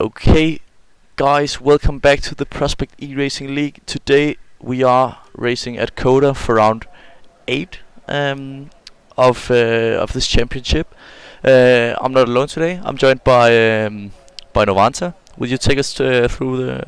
Okay, guys, welcome back to the Prospect eRacing League. Today we are racing at Coda for round 8 of this championship. I'm not alone today. I'm joined by Novanta. Will you take us through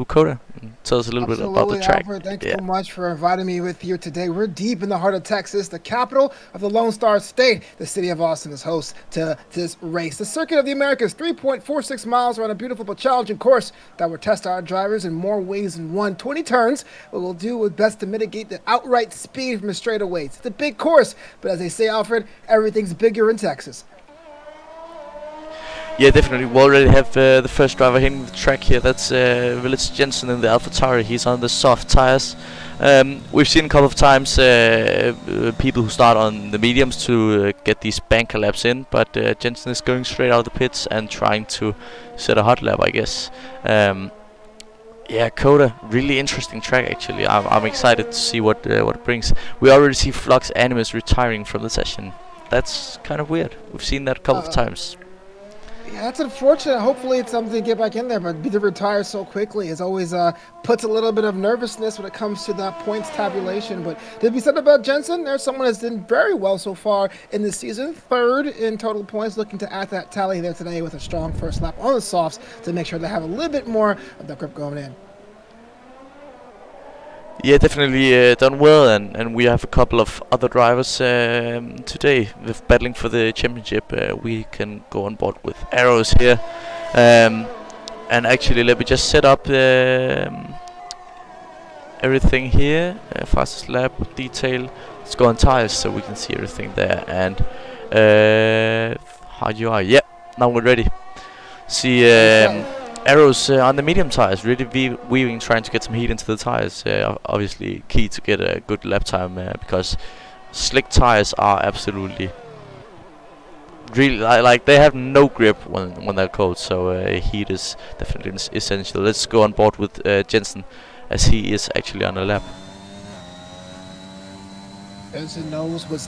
Coda and tell us a little bit about the Absolutely, track? Alfred. Thanks so much for inviting me with you today. We're deep in the heart of Texas, the capital of the Lone Star State. The city of Austin is host to this race. The Circuit of the Americas, 3.46 miles around a beautiful but challenging course that will test our drivers in more ways than one. 20 turns, but we'll do our best to mitigate the outright speed from the straightaways. It's a big course, but as they say, Alfred, everything's bigger in Texas. Yeah, definitely. We already have the first driver hitting the track here. That's Village Jensen in the AlphaTauri. He's on the soft tires. We've seen a couple of times people who start on the mediums to get these banker laps in, but Jensen is going straight out of the pits and trying to set a hot lap, I guess. Yeah, Coda, really interesting track actually. I'm excited to see what it brings. We already see Flux Animus retiring from the session. That's kind of weird. We've seen that a couple of times. Yeah, that's unfortunate. Hopefully it's something to get back in there, but to retire so quickly is always puts a little bit of nervousness when it comes to the points tabulation. But to be said about Jensen, there's someone that's done very well so far in this season. Third in total points, looking to add that tally there today with a strong first lap on the softs to make sure they have a little bit more of the grip going in. Yeah, definitely done well, and we have a couple of other drivers today with battling for the championship. We can go on board with arrows here, and actually let me just set up everything here. Fastest lap, detail. Let's go on tires so we can see everything there. And how you are? Yeah, now we're ready. See. Arrows on the medium tires, really weaving, trying to get some heat into the tires. Obviously key to get a good lap time because slick tires are absolutely really like they have no grip when they're cold. So heat is definitely essential. Let's go on board with Jensen as he is actually on a lap. Jensen knows what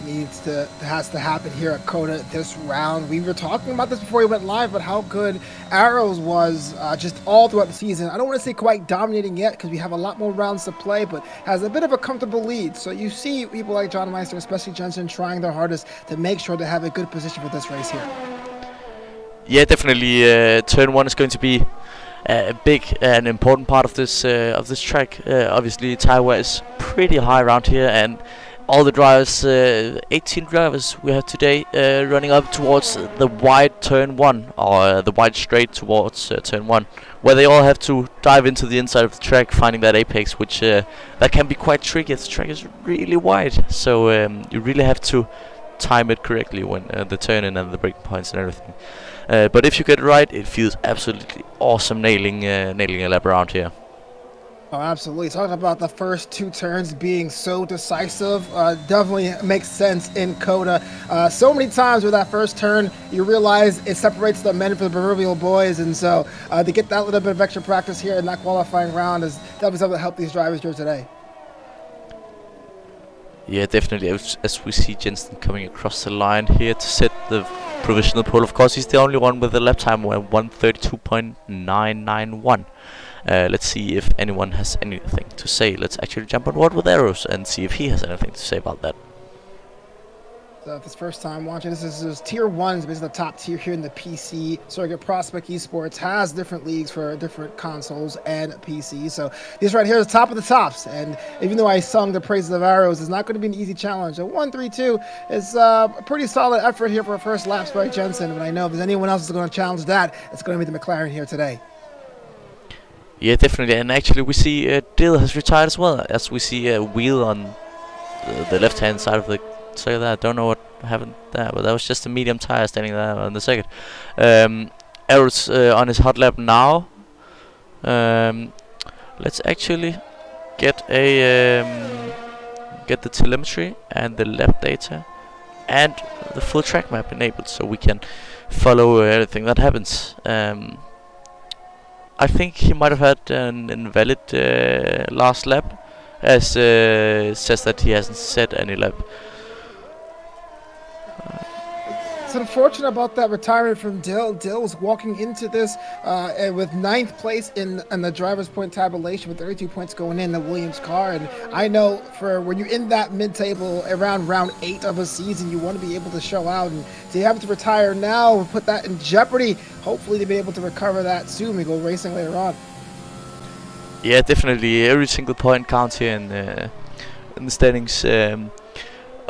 has to happen here at Coda this round. We were talking about this before we went live, but how good Arrows was just all throughout the season. I don't want to say quite dominating yet because we have a lot more rounds to play, but has a bit of a comfortable lead. So you see people like John Meister, especially Jensen, trying their hardest to make sure they have a good position for this race here. Yeah, definitely. Turn 1 is going to be a big and important part of this track. Obviously, tire wear is pretty high around here, and all the drivers, 18 drivers we have today, running up towards the wide turn 1, or the wide straight towards turn 1, where they all have to dive into the inside of the track, finding that apex, which that can be quite tricky. The track is really wide, so you really have to time it correctly when the turn in and the braking points and everything. But if you get it right, it feels absolutely awesome nailing a lap around here. Oh, absolutely. Talking about the first 2 turns being so decisive, definitely makes sense in Coda. So many times with that first turn, you realize it separates the men from the proverbial boys, and so to get that little bit of extra practice here in that qualifying round is definitely something to help these drivers here today. Yeah, definitely. As we see Jensen coming across the line here to set the provisional pole. Of course, he's the only one with a lap time of 1:32.991. Let's see if anyone has anything to say. Let's actually jump on board with Arrows and see if he has anything to say about that. So if it's first time watching, this is tier 1, is basically the top tier here in the PC circuit. Prospect Esports has different leagues for different consoles and PC. So this right here is the top of the tops. And even though I sung the praises of Arrows, it's not going to be an easy challenge. So 1-3-2 is a pretty solid effort here for a first laps by Jensen. But I know if there's anyone else that's going to challenge that, it's going to be the McLaren here today. Yeah, definitely. And actually we see Dill has retired as well, as we see a wheel on the left-hand side of the circuit there. I don't know what happened there, but that was just a medium tire standing there on the second. Arrows on his hot lap now. Let's actually get the telemetry and the lap data and the full track map enabled so we can follow everything that happens. I think he might have had an invalid last lap, as says that he hasn't set any lap. It's unfortunate about that retirement from Dill. Dill was walking into this with ninth place in the driver's point tabulation with 32 points going in the Williams car. And I know for when you're in that mid-table around round 8 of a season, you want to be able to show out. And to have to retire now and put that in jeopardy, hopefully they'll be able to recover that soon. We go racing later on. Yeah, definitely. Every single point counts here in the standings.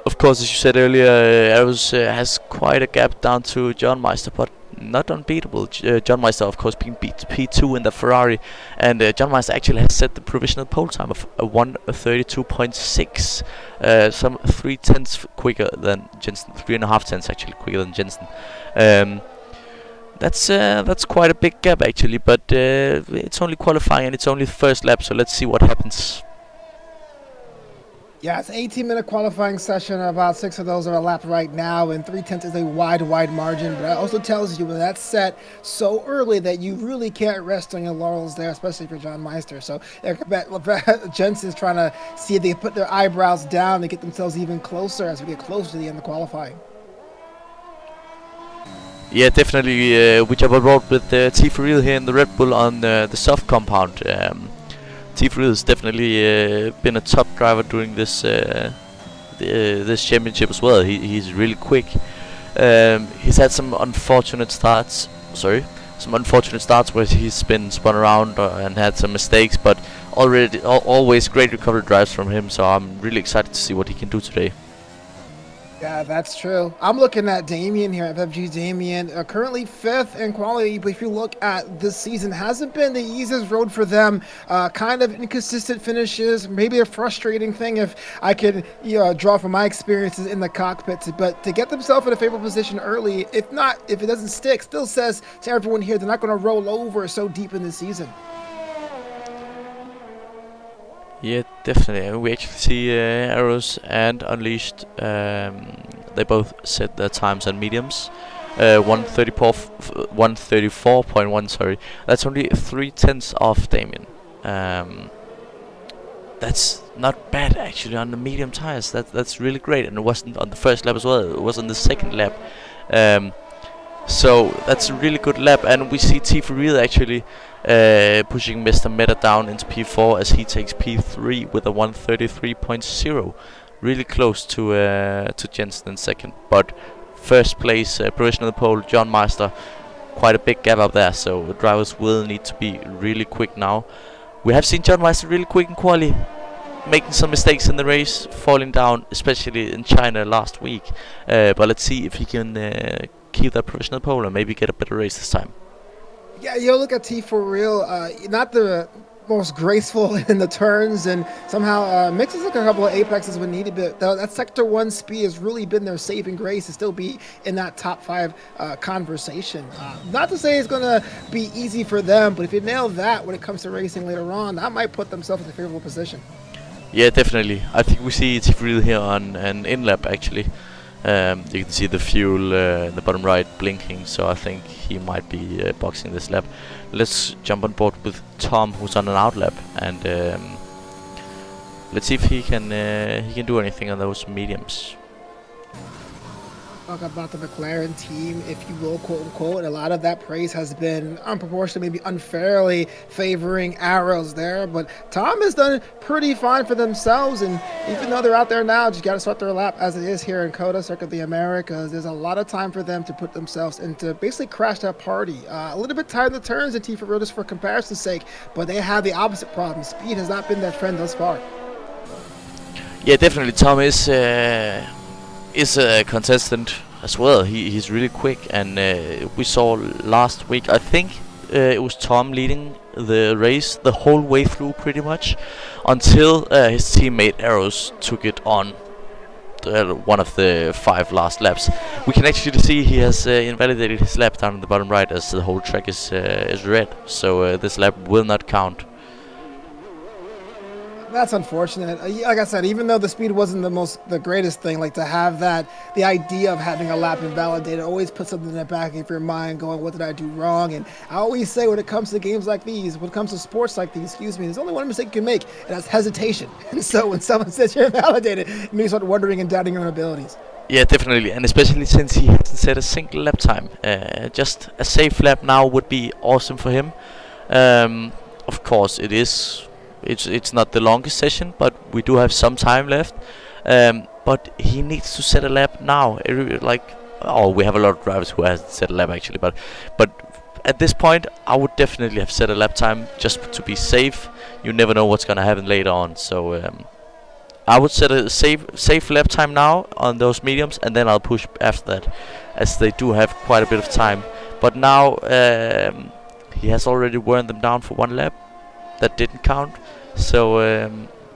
Of course, as you said earlier, Arrows has quite a gap down to John Meister, but not unbeatable. John Meister, of course, being beat P2 in the Ferrari, and John Meister actually has set the provisional pole time of 1:32.6, some 3/10 quicker than Jensen, 3.5 tenths actually quicker than Jensen. That's quite a big gap actually, but it's only qualifying and it's only the first lap, so let's see what happens. Yeah, it's an 18-minute qualifying session. About 6 of those are a lap right now, and 3/10 is a wide margin. But it also tells you when that's set so early that you really can't rest on your laurels there, especially for John Meister. So Jensen's trying to see if they put their eyebrows down to get themselves even closer as we get closer to the end of qualifying. Yeah, definitely. We jump on board with T4 Real here in the Red Bull on the soft compound. T4 Real has definitely been a top driver during this this championship as well. He's really quick. He's had some unfortunate starts. Where he's been spun around and had some mistakes, but always great recovery drives from him. So I'm really excited to see what he can do today. Yeah, that's true. I'm looking at Damien here, FFG Damien, currently 5th in quality, but if you look at this season, hasn't been the easiest road for them. Kind of inconsistent finishes, maybe a frustrating thing if I could draw from my experiences in the cockpit. But to get themselves in a favorable position early, if it doesn't stick, still says to everyone here they're not going to roll over so deep in the season. Yeah, definitely. I mean, we actually see Arrows and Unleashed. They both set their times on mediums. 134.1. Sorry, that's only 3/10 off Damien. That's not bad actually on the medium tires. That's really great, and it wasn't on the first lap as well. It was on the second lap. So that's a really good lap, and we see T4 Real actually pushing Mr. Meta down into P4 as he takes P3 with a 1:33.0, really close to Jensen in second. But first place, provisional pole, John Meister, quite a big gap up there. So drivers will need to be really quick now. We have seen John Meister really quick in quali, making some mistakes in the race, falling down, especially in China last week. But let's see if he can keep that provisional pole and maybe get a better race this time. Yeah, you look at T4 Real, not the most graceful in the turns, and somehow mixes like a couple of apexes when needed, but that Sector 1 speed has really been their saving grace to still be in that top 5 conversation. Not to say it's going to be easy for them, but if you nail that when it comes to racing later on, that might put themselves in a favorable position. Yeah, definitely. I think we see T4 Real here on an in-lap actually. You can see the fuel in the bottom right blinking, so I think he might be boxing this lap. Let's jump on board with Tom, who's on an out lap, and let's see if he can do anything on those mediums. Talk about the McLaren team, if you will, quote unquote. A lot of that praise has been unproportionate, maybe unfairly favoring Arrows there, but Tom has done pretty fine for themselves, and even though they're out there now, just got to start their lap as it is here in COTA, Circuit of the Americas. There's a lot of time for them to put themselves into basically crash that party. A little bit tired in the turns in T4 Real just for comparison's sake, but they have the opposite problem. Speed has not been their friend thus far. Yeah, definitely. Tom is a contestant as well. He's really quick, and we saw last week, I think it was Tom leading the race the whole way through pretty much until his teammate Arrows took it on one of the 5 last laps. We can actually see he has invalidated his lap down in the bottom right as the whole track is red, so this lap will not count. That's unfortunate. Like I said, even though the speed wasn't the greatest thing, like to have the idea of having a lap invalidated always puts something in the back of your mind going, what did I do wrong? And I always say when it comes to games like these, when it comes to sports like these, there's only one mistake you can make, and that's hesitation. And so when someone says you're invalidated, it makes you start wondering and doubting your own abilities. Yeah, definitely, and especially since he hasn't set a single lap time. Just a safe lap now would be awesome for him. Um, of course, it is. It's not the longest session, but we do have some time left. But he needs to set a lap now. We have a lot of drivers who hasn't set a lap actually, but at this point, I would definitely have set a lap time just to be safe. You never know what's gonna happen later on, so I would set a safe lap time now on those mediums, and then I'll push after that, as they do have quite a bit of time. But now he has already worn them down for one lap. That didn't count, so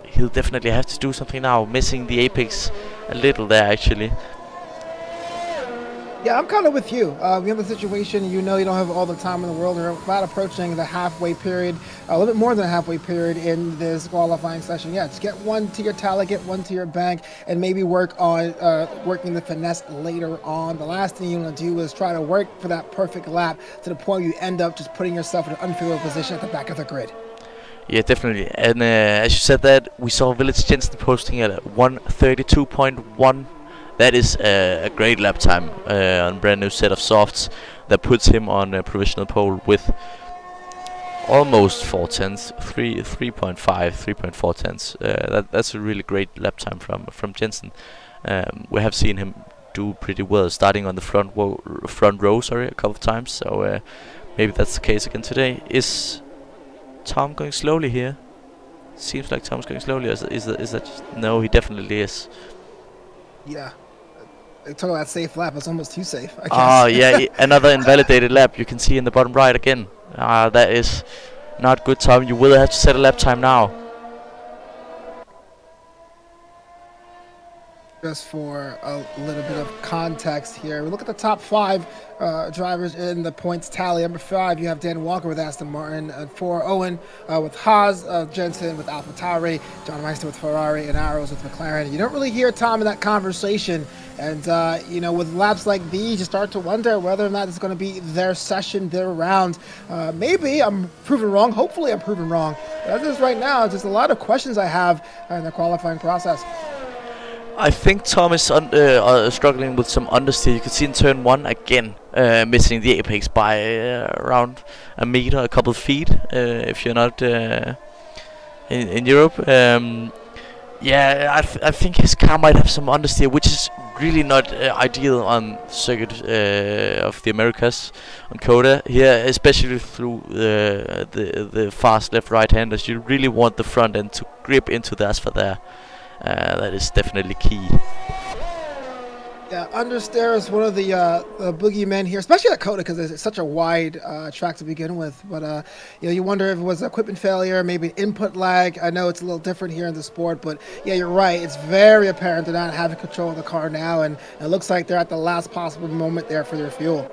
he'll definitely have to do something now. Missing the apex a little there actually. Yeah, I'm kind of with you. We have the situation, you know, you don't have all the time in the world. We're about approaching the halfway period, a little bit more than a halfway period in this qualifying session. Yeah, just get one to your tally, get one to your bank, and maybe work on working the finesse later on. The last thing you want to do is try to work for that perfect lap to the point where you end up just putting yourself in an unfavorable position at the back of the grid. Yeah, definitely. And as you said that, we saw Village Jensen posting at 1:32.1. That is a great lap time on a brand new set of softs that puts him on a provisional pole with almost 4 tenths, 3.5, 3.4 tenths. That's a really great lap time from Jensen. We have seen him do pretty well, starting on the front row, a couple of times. So maybe that's the case again today. Is Tom going slowly here? Seems like Tom's going slowly. Is that just, no? He definitely is. Yeah. Talk about safe lap. It's almost too safe, I guess. Oh, yeah, another invalidated lap. You can see in the bottom right again. That is not good, Tom. You will have to set a lap time now. Just for a little bit of context here, we look at the top 5 drivers in the points tally. Number 5, you have Dan Walker with Aston Martin. 4, Owen with Haas, Jensen with AlphaTauri, John Meister with Ferrari, and Arrows with McLaren. You don't really hear Tom in that conversation. And, with laps like these, you start to wonder whether or not it's going to be their session, their round. Maybe I'm proven wrong. Hopefully I'm proven wrong. But as is right now, just a lot of questions I have in the qualifying process. I think Tom is struggling with some understeer. You can see in turn 1 again, missing the apex by around a meter, a couple of feet, if you're not in Europe. I think his car might have some understeer, which is really not ideal on circuit of the Americas on Coda here, especially through the fast left-right handers. You really want the front end to grip into the asphalt there. That is definitely key. Yeah, understeer is one of the boogeymen here, especially at Coda, because it's such a wide track to begin with. But you wonder if it was equipment failure, maybe an input lag. I know it's a little different here in the sport, but yeah, you're right. It's very apparent they're not having control of the car now, and it looks like they're at the last possible moment there for their fuel.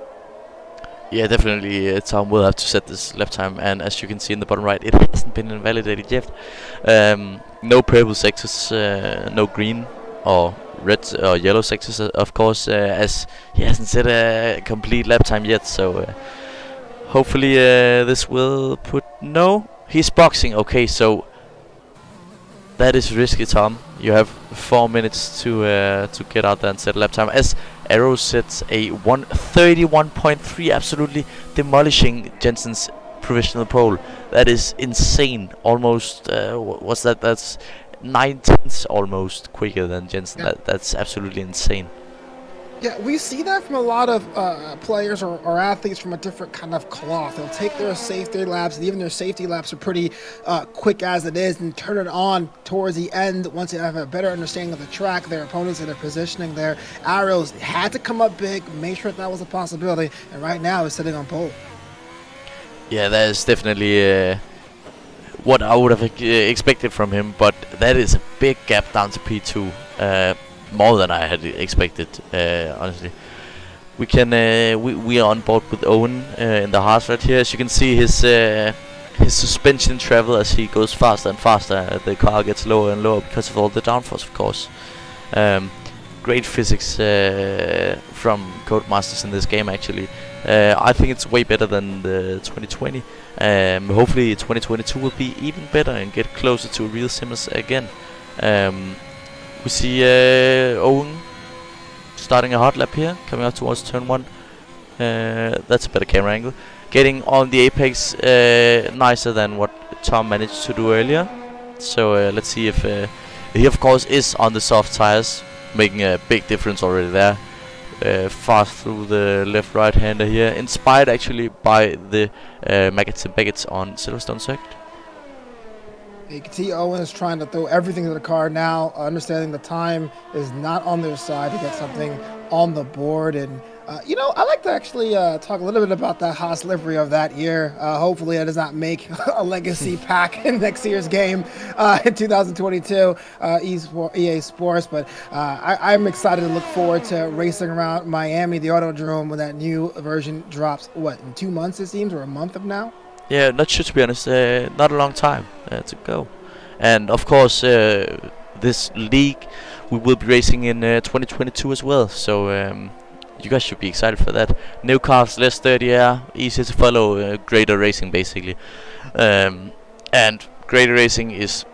Yeah, definitely. Tom will have to set this lap time, and as you can see in the bottom right, it hasn't been invalidated yet. No purple sectors, no green or red or yellow sectors, of course, as he hasn't set a complete lap time yet. So hopefully this will put... No, he's boxing. Okay, so that is risky, Tom. You have 4 minutes to get out there and set a lap time. As Arrow sets a 1:31.3, absolutely demolishing Jensen's provisional pole. That is insane. Almost, what's that? That's 9 tenths almost quicker than Jensen. Yeah. That's absolutely insane. Yeah, we see that from a lot of players or athletes from a different kind of cloth. They'll take their safety laps, and even their safety laps are pretty quick as it is, and turn it on towards the end once they have a better understanding of the track, their opponents, and their positioning there. Arrows had to come up big, make sure that was a possibility, and right now is sitting on pole. Yeah, that is definitely what I would have expected from him, but that is a big gap down to P2. More than I had expected, honestly. We can we are on board with Owen in the Haas right here. As you can see, his suspension travel as he goes faster and faster. The car gets lower and lower because of all the downforce, of course. Great physics from Codemasters in this game, actually. I think it's way better than the 2020. Hopefully 2022 will be even better and get closer to real sims again. We see Owen starting a hot lap here, coming up towards turn 1. That's a better camera angle. Getting on the apex nicer than what Tom managed to do earlier. So let's see if he of course is on the soft tires, making a big difference already there. Fast through the left right hander here, inspired actually by the Maggots and Baggots on Silverstone Circuit. You can see Owen is trying to throw everything to the car now, understanding the time is not on their side to get something on the board. And I'd like to actually talk a little bit about that Haas livery of that year. Hopefully it does not make a legacy pack in next year's game in 2022 EA Sports. But I'm excited to look forward to racing around Miami, the Autodrome, when that new version drops, in 2 months it seems, or a month of now? Yeah, not sure to be honest. Not a long time to go. And of course, this league we will be racing in 2022 as well. So you guys should be excited for that. New cars, less dirty air, easier to follow, greater racing basically. And greater racing is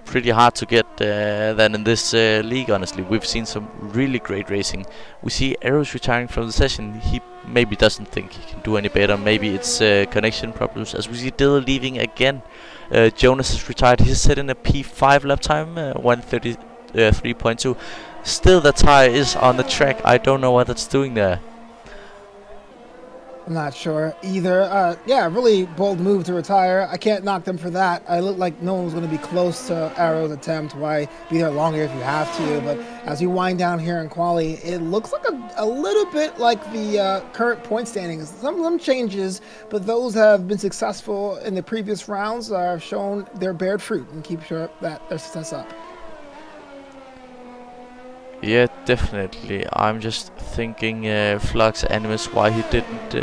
pretty hard to get than in this league, honestly. We've seen some really great racing. We see Arrows retiring from the session. He maybe doesn't think he can do any better. Maybe it's connection problems. As we see Dill leaving again. Jonas has retired. He's set in a P5 lap time, 1:33.2. Still, the tire is on the track. I don't know what it's doing there. I'm not sure either. Really bold move to retire. I can't knock them for that. I look like no one was going to be close to Arrow's attempt. Why be there longer if you have to? But as we wind down here in quali, it looks like a little bit like the current point standings. Some of them changes, but those have been successful in the previous rounds have shown their bared fruit and keep sure that their success up. Yeah, definitely. I'm just thinking, Flux Animus, why he didn't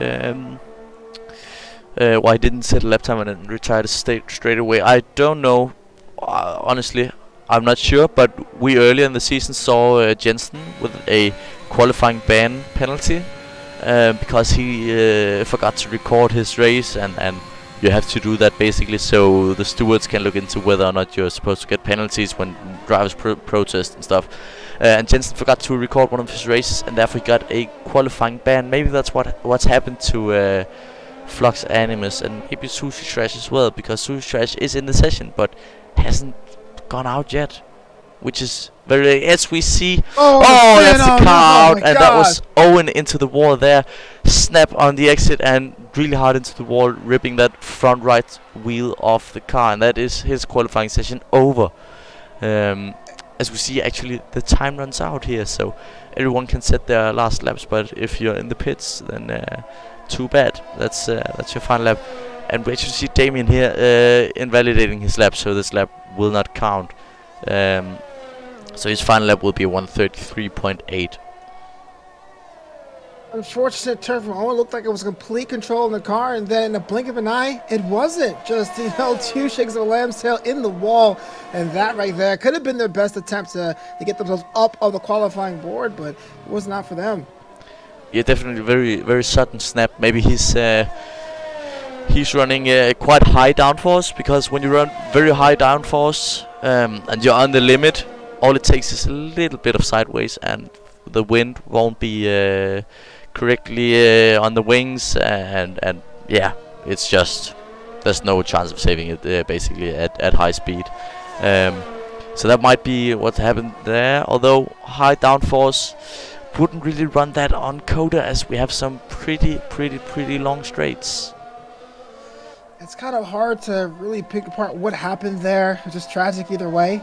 set a lap time and then retire straight away. I don't know. Honestly, I'm not sure. But we earlier in the season saw Jensen with a qualifying ban penalty because he forgot to record his race, and you have to do that basically so the stewards can look into whether or not you're supposed to get penalties when drivers protest and stuff. And Jensen forgot to record one of his races, and therefore he got a qualifying ban. Maybe that's what's happened to Flux Animus, and maybe Sushi Trash as well, because Sushi Trash is in the session but hasn't gone out yet, which is very. As we see, that's the car out, and that was Owen into the wall there. Snap on the exit and really hard into the wall, ripping that front right wheel off the car, and that is his qualifying session over. As we see, actually the time runs out here, so everyone can set their last laps. But if you're in the pits, then too bad. That's your final lap. And we actually see Damien here invalidating his lap, so this lap will not count. So his final lap will be 1:33.8. Unfortunate turn from Owen. Looked like it was complete control in the car, and then in a blink of an eye, it wasn't. Just, 2 shakes of a lamb's tail in the wall, and that right there could have been their best attempt to get themselves up on the qualifying board, but it was not for them. Yeah, definitely very, very sudden snap. Maybe he's running quite high downforce, because when you run very high downforce and you're on the limit, all it takes is a little bit of sideways, and the wind won't be correctly on the wings, and yeah, it's just there's no chance of saving it basically at high speed. So that might be what happened there, although high downforce wouldn't really run that on Coda, as we have some pretty long straights. It's kind of hard to really pick apart what happened there. It's just tragic either way.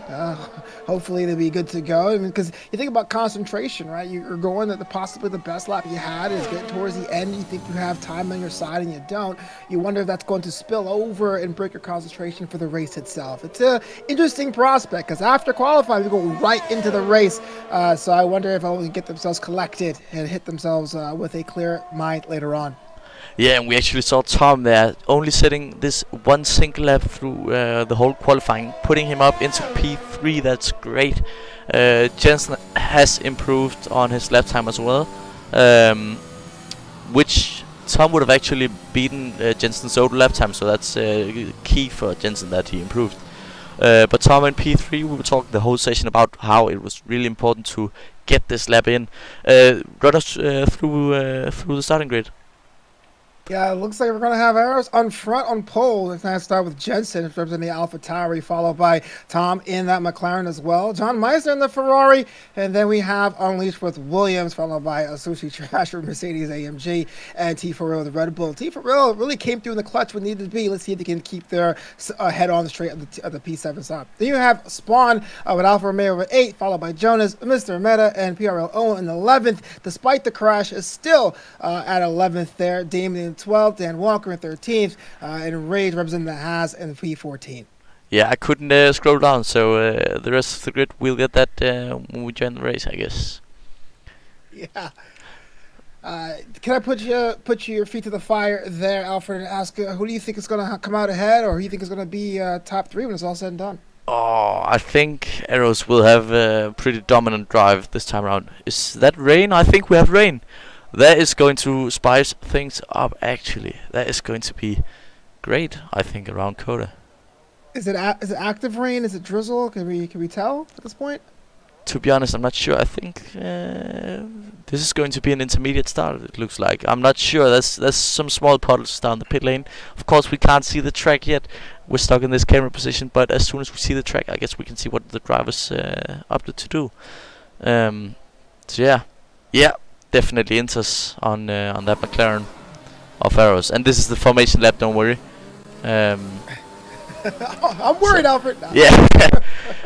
Hopefully they'll be good to go. I mean, because you think about concentration, right? You're going at possibly the best lap you had is getting towards the end. You think you have time on your side and you don't. You wonder if that's going to spill over and break your concentration for the race itself. It's an interesting prospect, because after qualifying, we go right into the race. So I wonder if they'll get themselves collected and hit themselves with a clear mind later on. Yeah, and we actually saw Tom there only setting this one single lap through the whole qualifying, putting him up into P3. That's great. Jensen has improved on his lap time as well, which Tom would have actually beaten Jensen's old lap time, so that's key for Jensen that he improved. But Tom in P3, we were talking the whole session about how it was really important to get this lap in. Run us through the starting grid. Yeah, it looks like we're going to have Arrows on front on pole. It's going to start with Jensen representing the Alpha Tauri, followed by Tom in that McLaren as well. John Meisner in the Ferrari. And then we have Unleashed with Williams, followed by Sushi Trash with Mercedes AMG, and T4Real with Red Bull. T4Real really came through in the clutch when needed to be. Let's see if they can keep their head on straight of the P7 stop. Then you have Spawn with Alfa Romeo with 8, followed by Jonas, Mr. Meta, and PRL Owen in 11th. Despite the crash, is still at 11th there. Damien 12th, Dan Walker in 13th, and Rage representing the Haas in P14. Yeah, I couldn't scroll down, so the rest of the grid, we'll get that when we join the race, I guess. Yeah. Can I put your feet to the fire there, Alfred, and ask who do you think is going to come out ahead, or who do you think is going to be top 3 when it's all said and done? Oh, I think Arrows will have a pretty dominant drive this time around. Is that rain? I think we have rain. That is going to spice things up, actually. That is going to be great, I think, around Coda. Is it active rain? Is it drizzle? Can we tell at this point? To be honest, I'm not sure. I think this is going to be an intermediate start, it looks like. I'm not sure. There's some small puddles down the pit lane. Of course, we can't see the track yet. We're stuck in this camera position, but as soon as we see the track, I guess we can see what the driver's up to do. So yeah. Definitely Inters on that McLaren of Arrows, and this is the formation lap. Don't worry. I'm worried, Alfred. No. Yeah,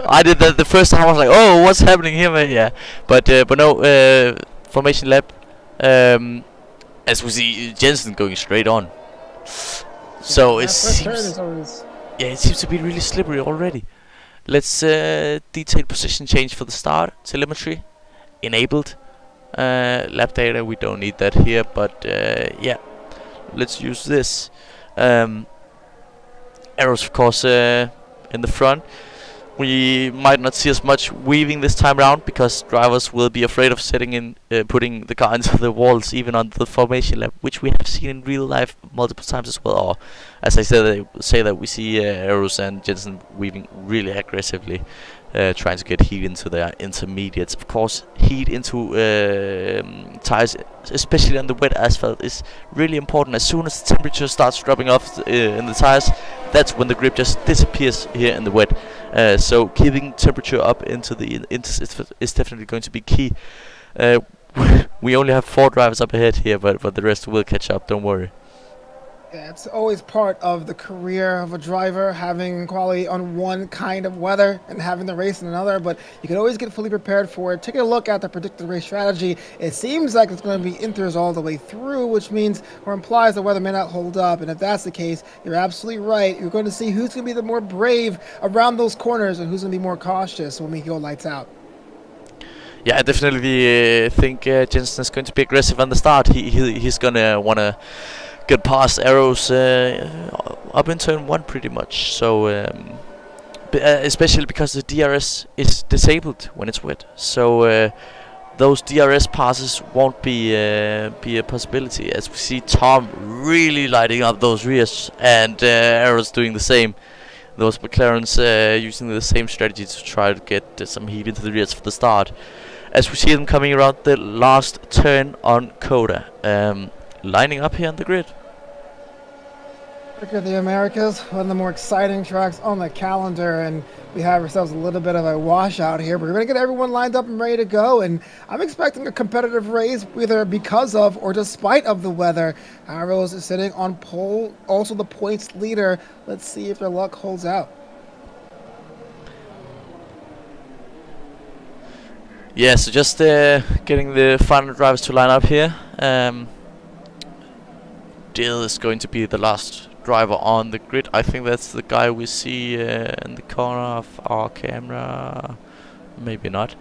I did that the first time. I was like, "Oh, what's happening here, man?" Yeah, but no, formation lap. As we see, Jensen going straight on. So it seems, it seems to be really slippery already. Let's detail position change for the start. Telemetry enabled. Lap data, we don't need that here, but yeah, let's use this. Arrows, of course, in the front. We might not see as much weaving this time around because drivers will be afraid of setting in, putting the car into the walls, even on the formation lap, which we have seen in real life multiple times as well. Or, as I said, they say that we see Arrows and Jensen weaving really aggressively, trying to get heat into their intermediates. Of course, heat into tires, especially on the wet asphalt, is really important. As soon as the temperature starts dropping off in the tires, that's when the grip just disappears here in the wet. So keeping temperature up into the is definitely going to be key. We only have 4 drivers up ahead here, but the rest will catch up. Don't worry. Yeah, it's always part of the career of a driver, having quality on one kind of weather and having the race in another, but you can always get fully prepared for it. Taking a look at the predicted race strategy, it seems like it's going to be inters all the way through, which means or implies the weather may not hold up, and if that's the case, you're absolutely right. You're going to see who's going to be the more brave around those corners and who's going to be more cautious when we go lights out. Yeah, I definitely think Jensen is going to be aggressive on the start. He's going to want to get past Arrows up in turn 1 pretty much. So especially because the DRS is disabled when it's wet. So those DRS passes won't be a possibility. As we see Tom really lighting up those rears, and Arrows doing the same. Those McLarens using the same strategy to try to get some heat into the rears for the start. As we see them coming around the last turn on Coda. Lining up here on the grid. Look at the Americas, one of the more exciting tracks on the calendar, and we have ourselves a little bit of a washout here, but we're going to get everyone lined up and ready to go, and I'm expecting a competitive race either because of or despite of the weather. Arrows is sitting on pole, also the points leader. Let's see if their luck holds out. Yeah, so just getting the final drivers to line up here. Dill is going to be the last driver on the grid. I think that's the guy we see in the corner of our camera. Maybe not.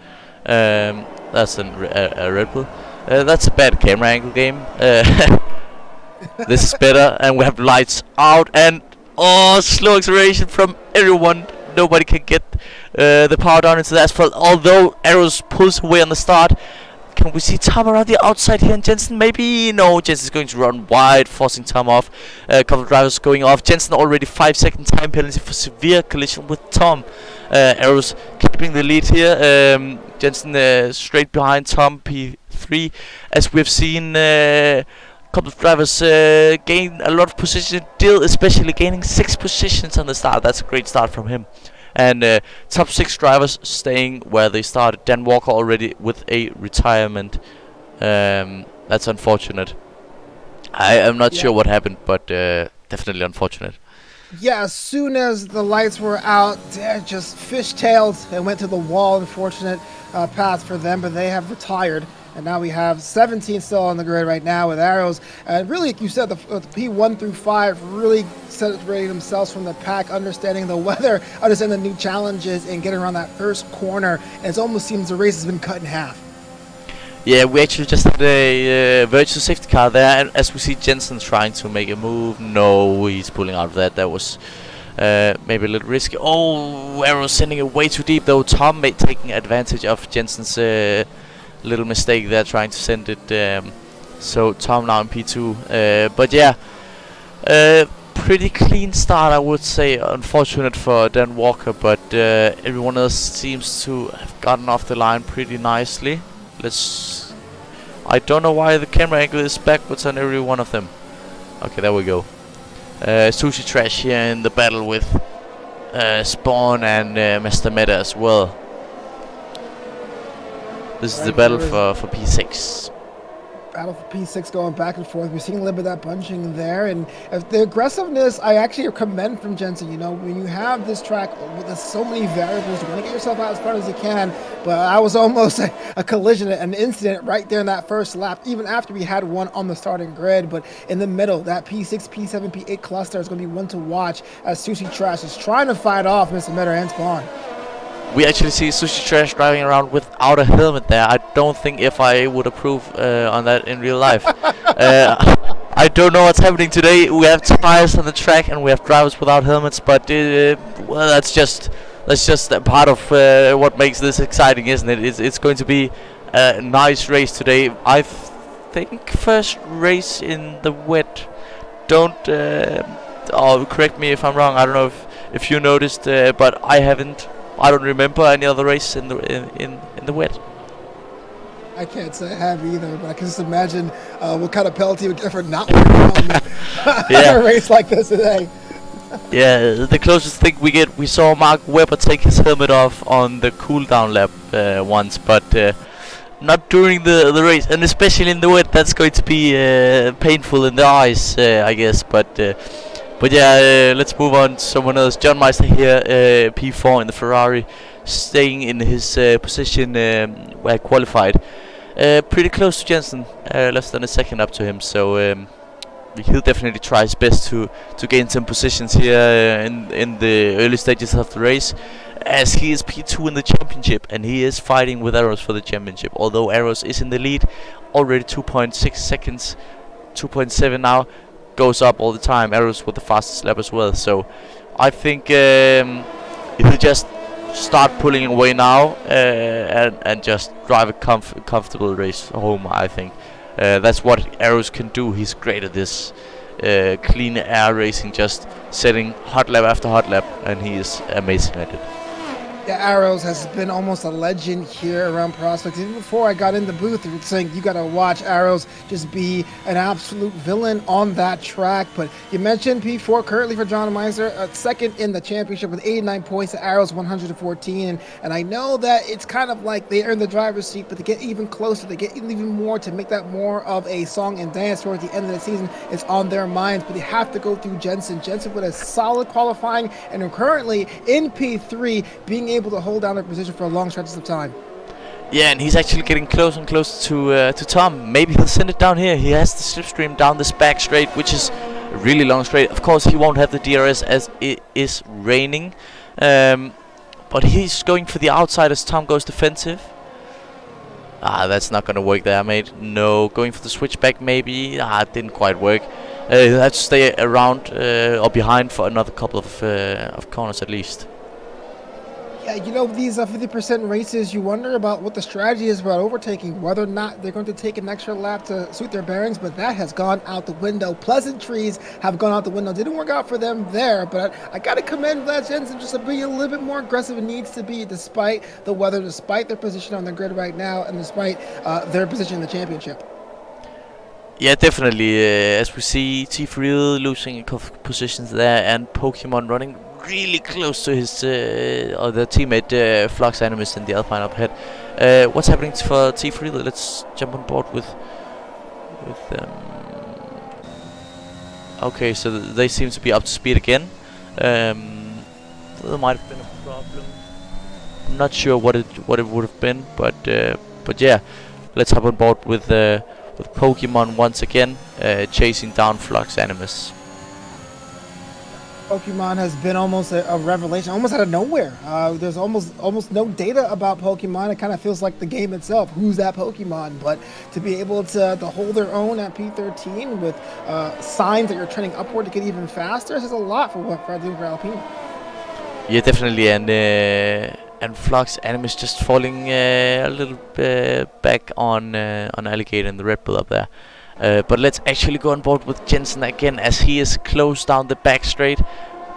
That's a Red Bull. That's a bad camera angle game. This is better, and we have lights out, and slow acceleration from everyone. Nobody can get the power down into the asphalt. Although Arrows pulls away on the start, Can we see Tom around the outside here? And Jensen, maybe? No, Jensen's going to run wide, forcing Tom off. A couple of drivers going off. Jensen already 5-second time penalty for severe collision with Tom. Arrows keeping the lead here. Jensen straight behind Tom, P3. As we've seen, a couple of drivers gain a lot of position. Dill especially gaining 6 positions on the start. That's a great start from him. And top 6 drivers staying where they started. Dan Walker already with a retirement. That's unfortunate. I am not sure what happened, but definitely unfortunate. Yeah, as soon as the lights were out, they just fishtailed and went to the wall. Unfortunate path for them, but they have retired. And now we have 17 still on the grid right now with Arrows. And really, like you said, the P1 through 5 really separating themselves from the pack, understanding the weather, understanding the new challenges, and getting around that first corner. And it almost seems the race has been cut in half. Yeah, we actually just had a virtual safety car there. And as we see Jensen trying to make a move, no, he's pulling out of that. That was maybe a little risky. Oh, Arrows sending it way too deep, though. Tom taking advantage of Jensen's little mistake there, trying to send it. So Tom now in P2. But yeah, pretty clean start, I would say. Unfortunate for Dan Walker, but everyone else seems to have gotten off the line pretty nicely. I don't know why the camera angle is backwards on every one of them. Okay, there we go. Sushi Trash here in the battle with Spawn and Mr. Meta as well. This is the battle for P6. Battle for P6 going back and forth. We're seeing a little bit of that bunching there. And the aggressiveness, I actually commend from Jensen. You know, when you have this track with so many variables, you want to get yourself out as far as you can. But I was almost a collision, an incident right there in that first lap, even after we had one on the starting grid. But in the middle, that P6, P7, P8 cluster is going to be one to watch as Sushi Trash is trying to fight off Mr. Meta and Spawn. We actually see Sushi Trash driving around without a helmet there. I don't think if I would approve on that in real life. I don't know what's happening today. We have tires on the track and we have drivers without helmets, but well, that's just a part of what makes this exciting, isn't it? It's going to be a nice race today. I think first race in the wet. Don't correct me if I'm wrong. I don't know if you noticed, but I haven't. I don't remember any other race in the wet. I can't say I have either, but I can just imagine what kind of penalty we get for not wearing a helmet in a race like this today. Yeah, the closest thing we saw Mark Webber take his helmet off on the cooldown lap once, but not during the race, and especially in the wet. That's going to be painful in the eyes, I guess, But yeah, let's move on to someone else. John Meister here, P4 in the Ferrari, staying in his position where he qualified. Pretty close to Jensen, less than a second up to him, so he'll definitely try his best to gain some positions here in the early stages of the race, as he is P2 in the championship, and he is fighting with Arrows for the championship, although Arrows is in the lead, already 2.6 seconds, 2.7 now. Goes up all the time. Arrows with the fastest lap as well. So I think he'll just start pulling away now and just drive a comfortable race home. I think that's what Arrows can do. He's great at this clean air racing, just setting hot lap after hot lap, and he is amazing at it. Yeah, Arrows has been almost a legend here around Prospect. Even before I got in the booth, they were saying you got to watch Arrows just be an absolute villain on that track. But you mentioned P4 currently for John Meiser, second in the championship with 89 points. Arrows 114. And I know that it's kind of like they are in the driver's seat, but to get even closer, they get even more to make that more of a song and dance towards the end of the season. It's on their minds, but they have to go through Jensen. Jensen with a solid qualifying and are currently in P3, being able to hold down their position for long stretches of time. Yeah, and he's actually getting closer and closer to Tom. Maybe he'll send it down here. He has the slipstream down this back straight, which is a really long straight. Of course, he won't have the DRS as it is raining, but he's going for the outside as Tom goes defensive. That's not gonna work there, mate. No, going for the switchback maybe. It didn't quite work. He'll have to stay around or behind for another couple of corners at least. Yeah, you know, these 50% races, you wonder about what the strategy is about overtaking, whether or not they're going to take an extra lap to suit their bearings, but that has gone out the window. Pleasantries have gone out the window. Didn't work out for them there, but I got to commend Vlad Jensen just to be a little bit more aggressive it needs to be, despite the weather, despite their position on the grid right now, and despite their position in the championship. Yeah, definitely. As we see, T3 losing a couple of positions there, and Pokemon running really close to his other teammate Flux Animus in the Alpine up ahead. What's happening for T3? Let's jump on board with okay, so they seem to be up to speed again. There might have been a problem. I'm not sure what it would have been, but yeah, let's hop on board with Pokemon once again, chasing down Flux Animus. Pokemon has been almost a revelation, almost out of nowhere. There's almost no data about Pokemon. It kind of feels like the game itself. Who's that Pokemon? But to be able to hold their own at P13 with signs that you're trending upward to get even faster, this is a lot for Alpine. Yeah, definitely, and Flux Animus just falling a little back on Alligator and the Red Bull up there. But let's actually go on board with Jensen again, as he is closed down the back straight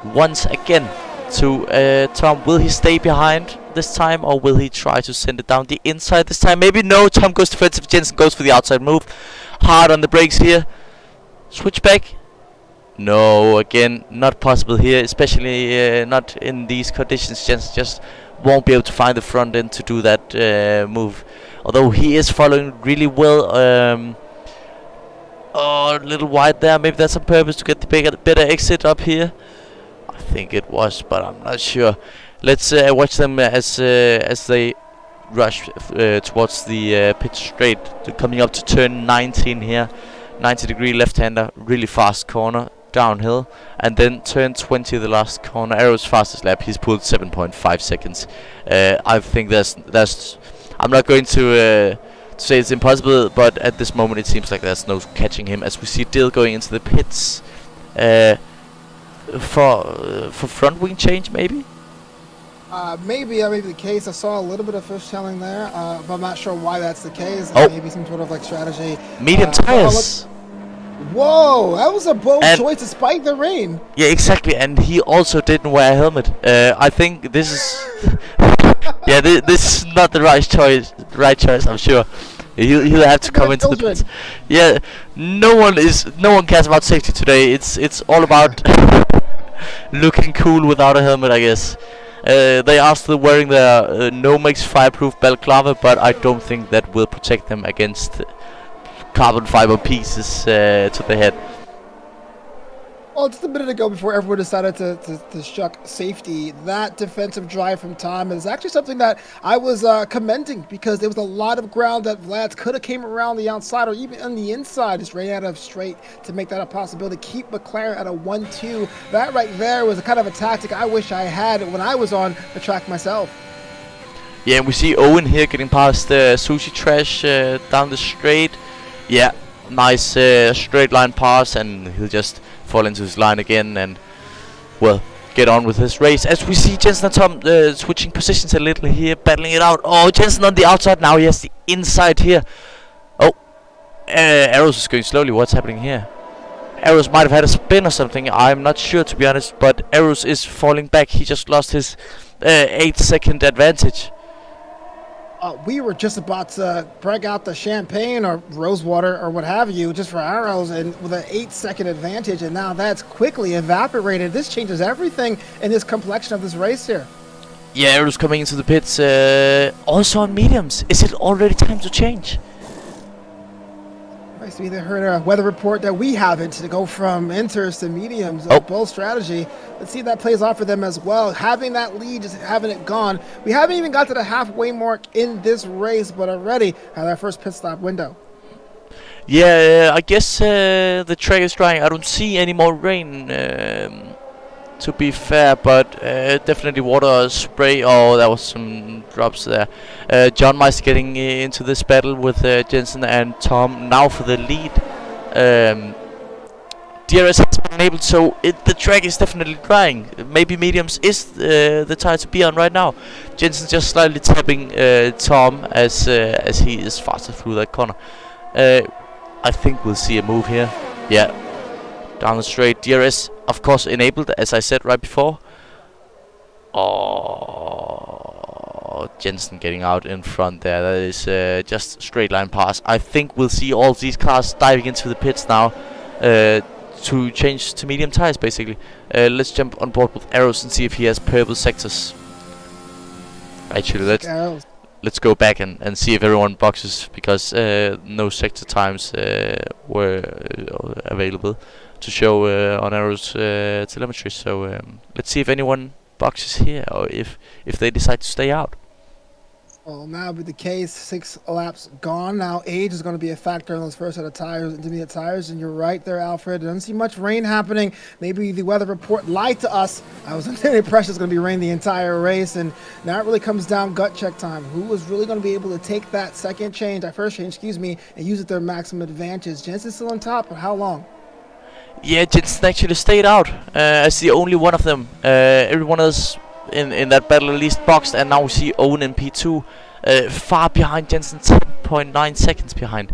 once again to Tom. Will he stay behind this time, or will he try to send it down the inside this time? Maybe no. Tom goes defensive, Jensen goes for the outside move. Hard on the brakes here. Switch back. No, again, not possible here, especially not in these conditions. Jensen just won't be able to find the front end to do that move. Although he is following really well. Oh, a little wide there. Maybe that's on purpose to get the better exit up here. I think it was, but I'm not sure. Let's watch them as they rush towards the pit straight. They're coming up to turn 19 here. 90-degree left-hander, really fast corner downhill, and then turn 20, the last corner. Arrow's fastest lap. He's pulled 7.5 seconds. I think there's. I'm not going to say it's impossible, but at this moment it seems like there's no catching him, as we see Dill going into the pits for front wing change, maybe. Maybe the case. I saw a little bit of fishtailing there, but I'm not sure why that's the case. Oh. Maybe some sort of like strategy. Medium tires. Whoa, that was a bold choice despite the rain. Yeah, exactly, and he also didn't wear a helmet. I think this is yeah, this is not the right choice. I'm sure. He'll have to come into the pits. Yeah, no one cares about safety today. It's all about looking cool without a helmet, I guess. They are still wearing their Nomex fireproof balaclava, but I don't think that will protect them against carbon fiber pieces to the head. Well, just a minute ago, before everyone decided to shuck safety, that defensive drive from Tom is actually something that I was commending, because there was a lot of ground that Vlad could have came around the outside or even on the inside, just ran out of straight to make that a possibility. Keep McLaren at a 1-2. That right there was a kind of a tactic I wish I had when I was on the track myself. Yeah, we see Owen here getting past Sushi Trash down the straight. Yeah, nice straight line pass, and he'll just fall into his line again and, well, get on with his race. As we see Jensen and Tom switching positions a little here, battling it out. Oh, Jensen on the outside now. He has the inside here. Oh, Arrows is going slowly. What's happening here? Arrows might have had a spin or something. I'm not sure, to be honest, but Arrows is falling back. He just lost his 8-second advantage. We were just about to break out the champagne or rosewater or what have you just for Arrows, and with an 8-second advantage, and now that's quickly evaporated. This changes everything in this complexion of this race here. Yeah, Arrows coming into the pits also on mediums. Is it already time to change? Nice. We heard a weather report that we haven't, to go from inters to mediums. Bold strategy. Let's see if that plays off for them as well. Having that lead, just having it gone. We haven't even got to the halfway mark in this race, but already had our first pit stop window. Yeah, I guess the track is drying. I don't see any more rain, to be fair, but definitely water spray. Oh, there was some drops there. John Meister getting into this battle with Jensen and Tom now for the lead. DRS has been enabled, so the track is definitely drying. Maybe mediums is the tire to be on right now. Jensen just slightly tapping Tom as he is faster through that corner. I think we'll see a move here. Yeah, down the straight. DRS, of course, enabled, as I said right before. Oh, Jensen getting out in front there. That is just straight line pass. I think we'll see all these cars diving into the pits now to change to medium tires, basically. Let's jump on board with Arrows and see if he has purple sectors. Actually, let's go back and see if everyone boxes, because no sector times were available to show on Arrow's telemetry. So let's see if anyone boxes here, or if they decide to stay out. Well, now be the case. 6 laps gone. Now age is going to be a factor in those first set of tires, intermediate tires. And you're right there, Alfred. There doesn't see much rain happening. Maybe the weather report lied to us. I was under the impression it's going to be rain the entire race. And now it really comes down gut check time. Who was really going to be able to take that first change, and use it to their maximum advantage? Jensen's still on top, but how long? Yeah, Jensen actually stayed out as the only one of them. Everyone else in that battle at least boxed, and now we see Owen in P2 far behind Jensen, 10.9 seconds behind.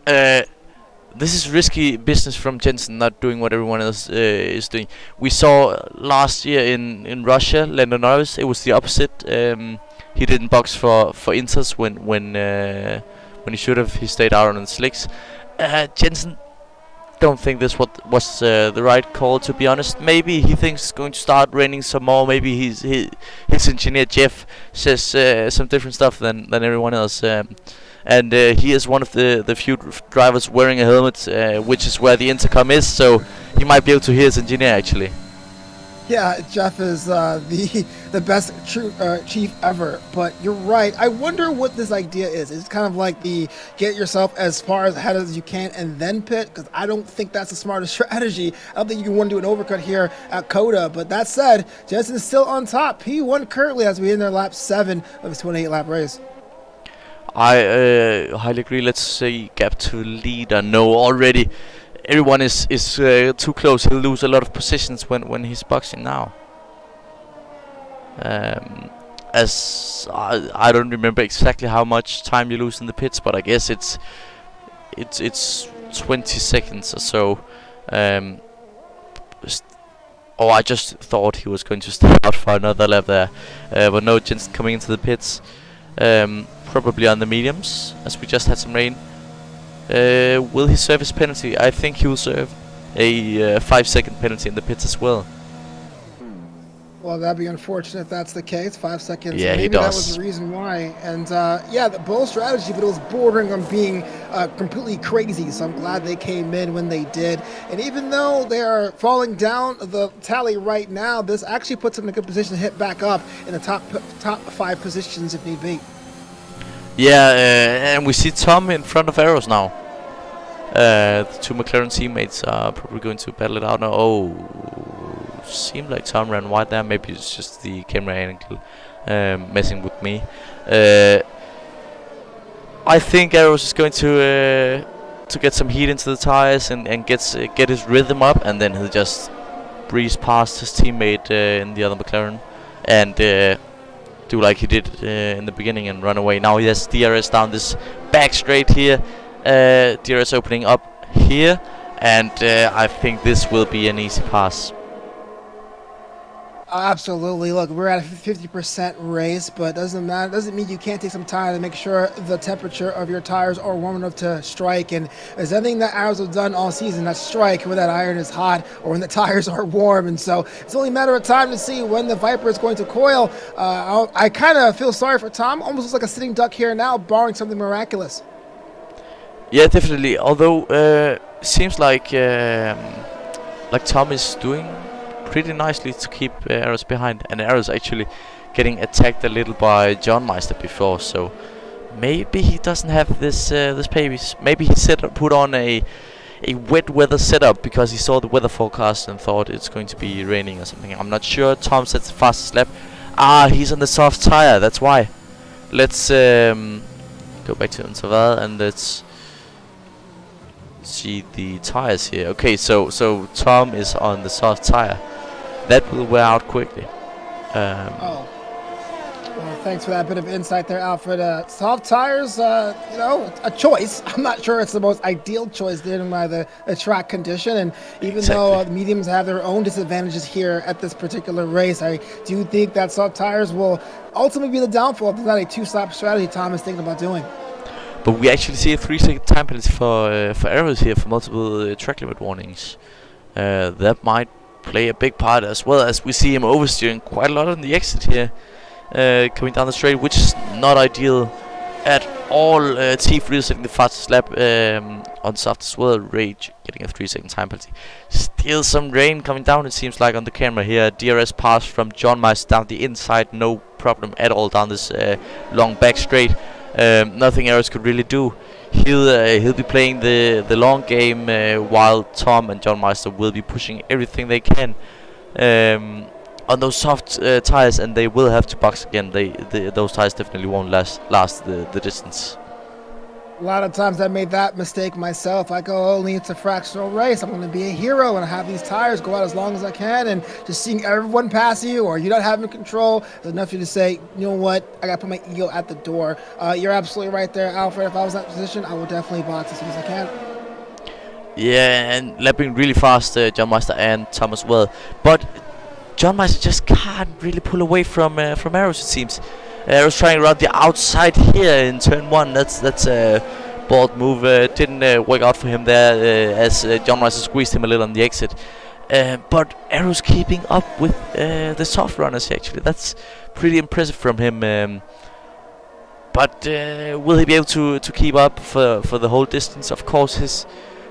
This is risky business from Jensen, not doing what everyone else is doing. We saw last year in Russia, Lando Norris, it was the opposite. He didn't box for Inters when he should have. He stayed out on the slicks. Jensen don't think this was the right call, to be honest. Maybe he thinks it's going to start raining some more. Maybe his engineer Jeff says some different stuff than everyone else. And he is one of the few drivers wearing a helmet, which is where the intercom is, so he might be able to hear his engineer actually. Yeah, Jeff is the best chief ever, but you're right. I wonder what this idea is. It's kind of like the get yourself as far ahead as you can and then pit, because I don't think that's the smartest strategy. I don't think you can want to do an overcut here at Coda, but that said, Jensen is still on top. P1 currently as we enter lap 7 of his 28-lap race. I highly agree. Let's say gap to leader. No, already everyone is too close. He'll lose a lot of positions when he's boxing now. As I don't remember exactly how much time you lose in the pits, but I guess it's 20 seconds or so. I just thought he was going to stay out for another lap there, but no, Jensen coming into the pits. Probably on the mediums, as we just had some rain. Will he serve his penalty? I think he will serve a 5-second penalty in the pits as well. Well, that'd be unfortunate if that's the case. 5 seconds. Yeah, maybe he does. That was the reason why. And yeah, the bold strategy, but it was bordering on being completely crazy. So I'm glad they came in when they did. And even though they are falling down the tally right now, this actually puts them in a good position to hit back up in the top 5 positions if need be. Yeah, and we see Tom in front of Arrows now. The 2 McLaren teammates are probably going to battle it out now. Oh, seemed like Tom ran wide there. Maybe it's just the camera angle messing with me. I think Arrows is going to get some heat into the tires and get his rhythm up, and then he'll just breeze past his teammate in the other McLaren and do like he did in the beginning and run away. Now he has DRS down this back straight here. DRS opening up here, and I think this will be an easy pass. Absolutely. Look, we're at a 50% race, but doesn't matter. Doesn't mean you can't take some time to make sure the temperature of your tires are warm enough to strike. And there's anything that Arrows have done all season, that's strike when that iron is hot or when the tires are warm. And so it's only a matter of time to see when the Viper is going to coil. I kind of feel sorry for Tom. Almost looks like a sitting duck here now, barring something miraculous. Yeah, definitely. Although seems like Tom is doing pretty nicely to keep Arrows behind, and Arrows actually getting attacked a little by John Meister before, so maybe he doesn't have this pace. Maybe he put on a wet weather setup because he saw the weather forecast and thought it's going to be raining or something. I'm not sure. Tom sets the fastest lap. He's on the soft tire, that's why. Let's go back to Interval and let's see the tires here. Okay, so Tom is on the soft tire. That will wear out quickly. Oh. Well, thanks for that bit of insight there, Alfred. Soft tires, a choice. I'm not sure it's the most ideal choice driven by the track condition. And even though the mediums have their own disadvantages here at this particular race, I do think that soft tires will ultimately be the downfall if there's not a two-stop strategy Tom is thinking about doing. But we actually see a 3-second time penalty for errors here for multiple track limit warnings. That might play a big part, as well as we see him oversteering quite a lot on the exit here. Coming down the straight, which is not ideal at all. T3 setting the fastest lap on soft as well. Rage getting a 3-second time penalty. Still some rain coming down, it seems like, on the camera here. DRS pass from John Mice down the inside, no problem at all down this long back straight. Nothing Arrows could really do. He'll be playing the long game, while Tom and John Meister will be pushing everything they can on those soft tires, and they will have to box again. Those tires definitely won't last the distance. A lot of times I made that mistake myself. I go, only it's a fractional race. I'm going to be a hero and have these tires go out as long as I can, and just seeing everyone pass you or you not having control is enough for you to say, you know what, I got to put my ego at the door. You're absolutely right there, Alfred. If I was in that position, I would definitely box as soon as I can. Yeah, and lapping really fast, John Meister and Tom as well. But John Meister just can't really pull away from Arrows, it seems. Arrows trying around the outside here in turn 1. That's a bold move. Didn't work out for him there, as John Meister squeezed him a little on the exit. But Arrows keeping up with the soft runners, actually. That's pretty impressive from him. But will he be able to keep up for the whole distance? Of course,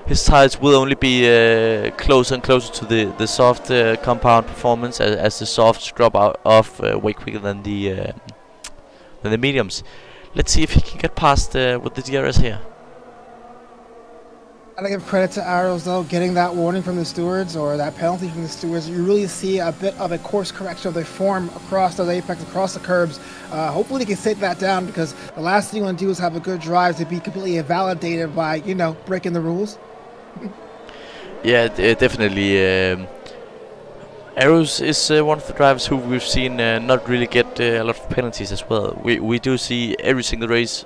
his tires will only be closer and closer to the soft compound performance, as the softs drop off way quicker than the mediums. Let's see if he can get past with the DRS here. I gotta give credit to Arrows, though, getting that warning from the stewards, or that penalty from the stewards. You really see a bit of a course correction of the form across the apex, across the curbs. Hopefully they can take that down, because the last thing you want to do is have a good drive to be completely invalidated by, breaking the rules. Yeah, definitely. Arrows is one of the drivers who we've seen not really get a lot of penalties as well. We do see every single race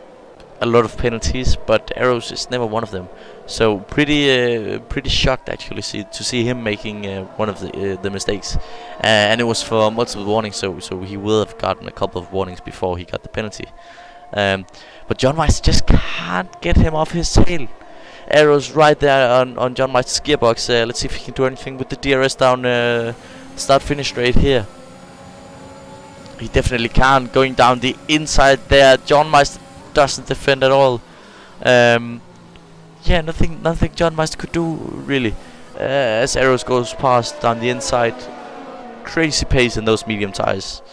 a lot of penalties, but Arrows is never one of them. So pretty shocked actually to see him making one of the mistakes, and it was for multiple warnings. So he will have gotten a couple of warnings before he got the penalty. But John Weiss just can't get him off his tail. Arrows right there on John Meister's gearbox. Let's see if he can do anything with the DRS down start-finish straight here. He definitely can. Going down the inside there. John Meister doesn't defend at all. Yeah, nothing John Meister could do really. As Arrows goes past down the inside. Crazy pace in those medium tires.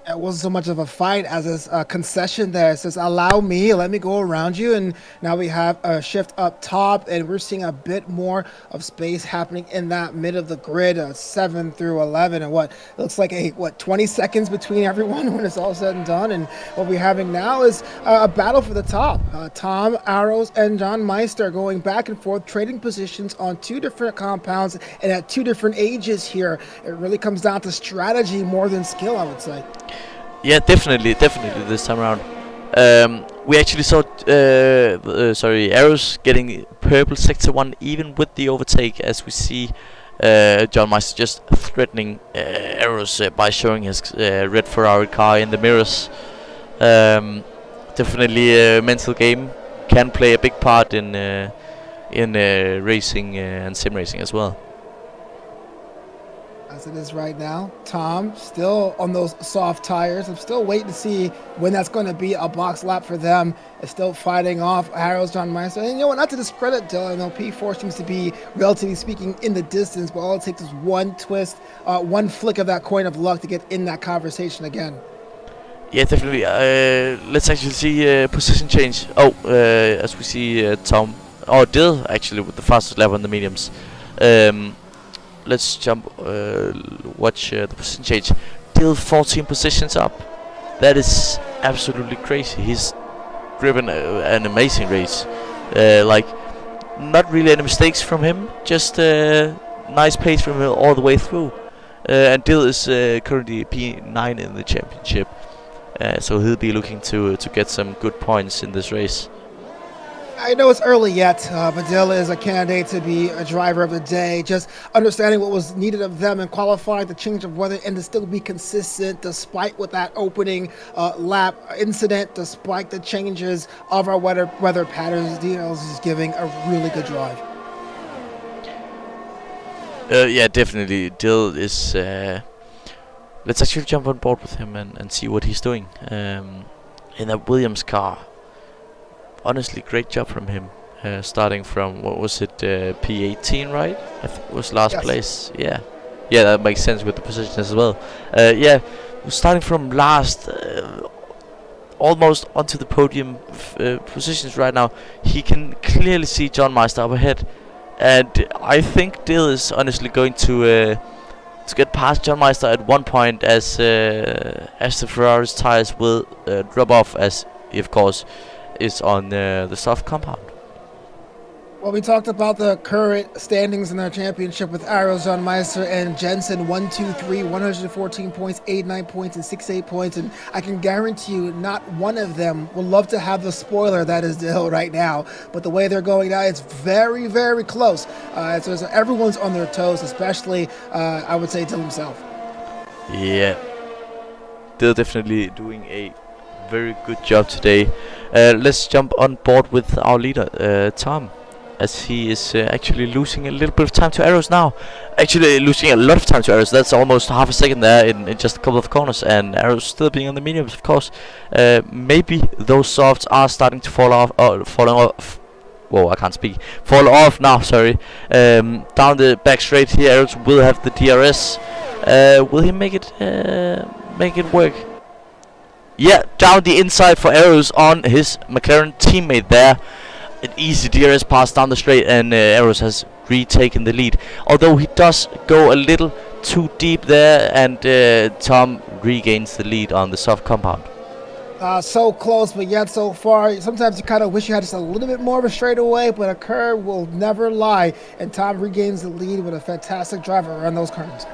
It wasn't so much of a fight as a concession there. It says, allow me, let me go around you. And now we have a shift up top, and we're seeing a bit more of space happening in that mid of the grid, 7 through 11. And what looks like 20 seconds between everyone when it's all said and done. And what we're having now is a battle for the top. Tom, Arrows, and John Meister going back and forth, trading positions on 2 different compounds and at 2 different ages here. It really comes down to strategy more than skill, I would say. Yeah, definitely this time around. We actually saw Arrows getting purple sector 1 even with the overtake, as we see John Meister just threatening Arrows by showing his red Ferrari car in the mirrors. Definitely a mental game, can play a big part in racing and sim racing as well. As it is right now, Tom still on those soft tires. I'm still waiting to see when that's going to be a box lap for them. It's still fighting off Arrows, John Meister. And what, not to discredit Dylan, P4 seems to be, relatively speaking, in the distance, but all it takes is one twist, one flick of that coin of luck to get in that conversation again. Yeah, definitely. Let's actually see position change. As we see Tom, or Dill actually, with the fastest lap on the mediums. Let's jump, watch the position change. Dill 14 positions up. That is absolutely crazy. He's driven an amazing race. Not really any mistakes from him, just nice pace from him all the way through. And Dill is currently P9 in the championship, so he'll be looking to get some good points in this race. I know it's early yet, but Dill is a candidate to be a driver of the day. Just understanding what was needed of them and qualifying the change of weather and to still be consistent despite with that opening lap incident, despite the changes of our weather patterns. Dill is giving a really good drive. Yeah, definitely. Dill is... let's actually jump on board with him and see what he's doing in that Williams car. Honestly, great job from him. Starting from, what was it, P18, right? I think it was last place. Yeah, that makes sense with the position as well. Yeah, starting from last, almost onto the podium positions right now. He can clearly see John Meister up ahead, and I think Dill is honestly going to get past John Meister at one point, as the Ferrari's tires will drop off, as he of course is on the soft compound. Well, we talked about the current standings in our championship with Arrows, John Meister, and Jensen. 1, 2, 3, 114 points, 89 points, and 68 points. And I can guarantee you not one of them would love to have the spoiler that is Dill right now. But the way they're going now, it's very, very close. So everyone's on their toes, especially, I would say, Dill himself. Yeah. Dill definitely doing a very good job today. Let's jump on board with our leader, Tom, as he is actually losing a little bit of time to Arrows now. Actually losing a lot of time to Arrows. That's almost half a second there in just a couple of corners, and Arrows still being on the mediums, of course. Maybe those softs are starting to fall off. Whoa, I can't speak. Fall off now, sorry. Down the back straight here, Arrows will have the DRS. Will he make it work? Yeah, down the inside for Arrows on his McLaren teammate there. An easy DRS pass down the straight, and Arrows has retaken the lead. Although he does go a little too deep there, and Tom regains the lead on the soft compound. So close, but yet so far. Sometimes you kind of wish you had just a little bit more of a straightaway, but a curve will never lie. And Tom regains the lead with a fantastic drive around those corners.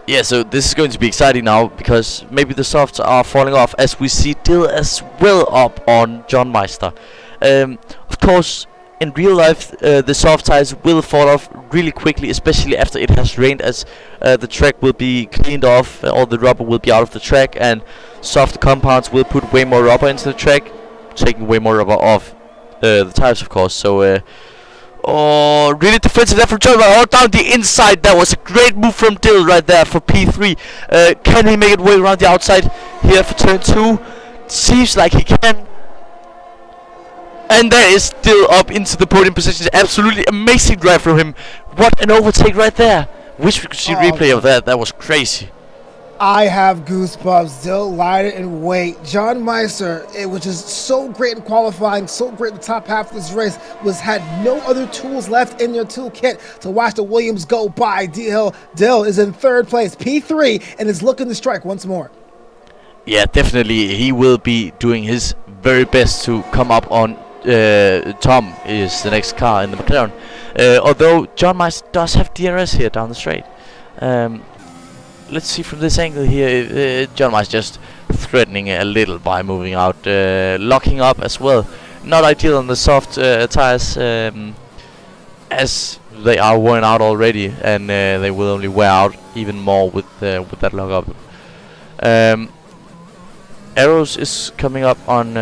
Yeah, so this is going to be exciting now, because maybe the softs are falling off, as we see Dill as well up on John Meister. Of course, in real life, the soft tires will fall off really quickly, especially after it has rained, as the track will be cleaned off, all the rubber will be out of the track, and soft compounds will put way more rubber into the track, taking way more rubber off the tires, of course. So, oh, really defensive there from John. Oh, down the inside. That was a great move from Dill right there for P3. Can he make it way around the outside here for turn 2? Seems like he can. And there is Dill up into the podium position. Absolutely amazing drive from him. What an overtake right there. Wish we could see replay of that. That was crazy. I have goosebumps. Dill lied in wait. John Meister, it was just so great in qualifying, so great in the top half of this race, had no other tools left in their toolkit to watch the Williams go by. Dill is in third place, P3, and is looking to strike once more. Yeah, definitely. He will be doing his very best to come up on Tom is the next car in the McLaren. Although John Meister does have DRS here down the straight. Let's see from this angle here. John Meister just threatening a little by moving out, locking up as well. Not ideal on the soft tires, as they are worn out already, and they will only wear out even more with that lock up. Arrows is coming up on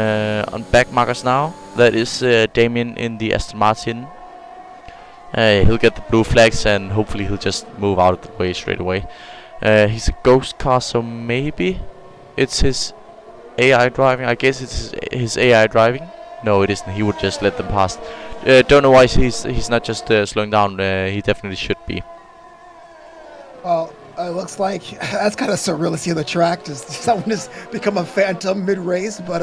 back markers now. That is Damien in the Aston Martin. He'll get the blue flags, and hopefully he'll just move out of the way straight away. He's a ghost car, so maybe it's his AI driving. I guess it's his AI driving. No, it isn't. He would just let them pass. Don't know why he's not just slowing down. He definitely should be. Well, it looks like that's kind of surreal to see on the track. Just someone has become a phantom mid-race. But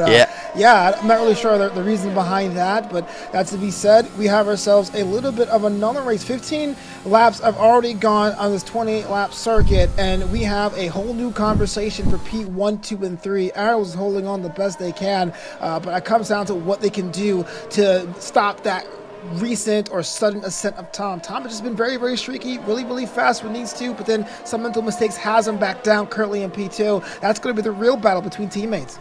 yeah, I'm not really sure the reason behind that. But that's to be said. We have ourselves a little bit of another race. 15 laps have already gone on this 28-lap circuit, and we have a whole new conversation for P1, 2, and 3. Arrows is holding on the best they can, but it comes down to what they can do to stop that recent or sudden ascent of Tom. Tom has just been very, very streaky, really, really fast when needs to, but then some mental mistakes has him back down currently in P2. That's going to be the real battle between teammates.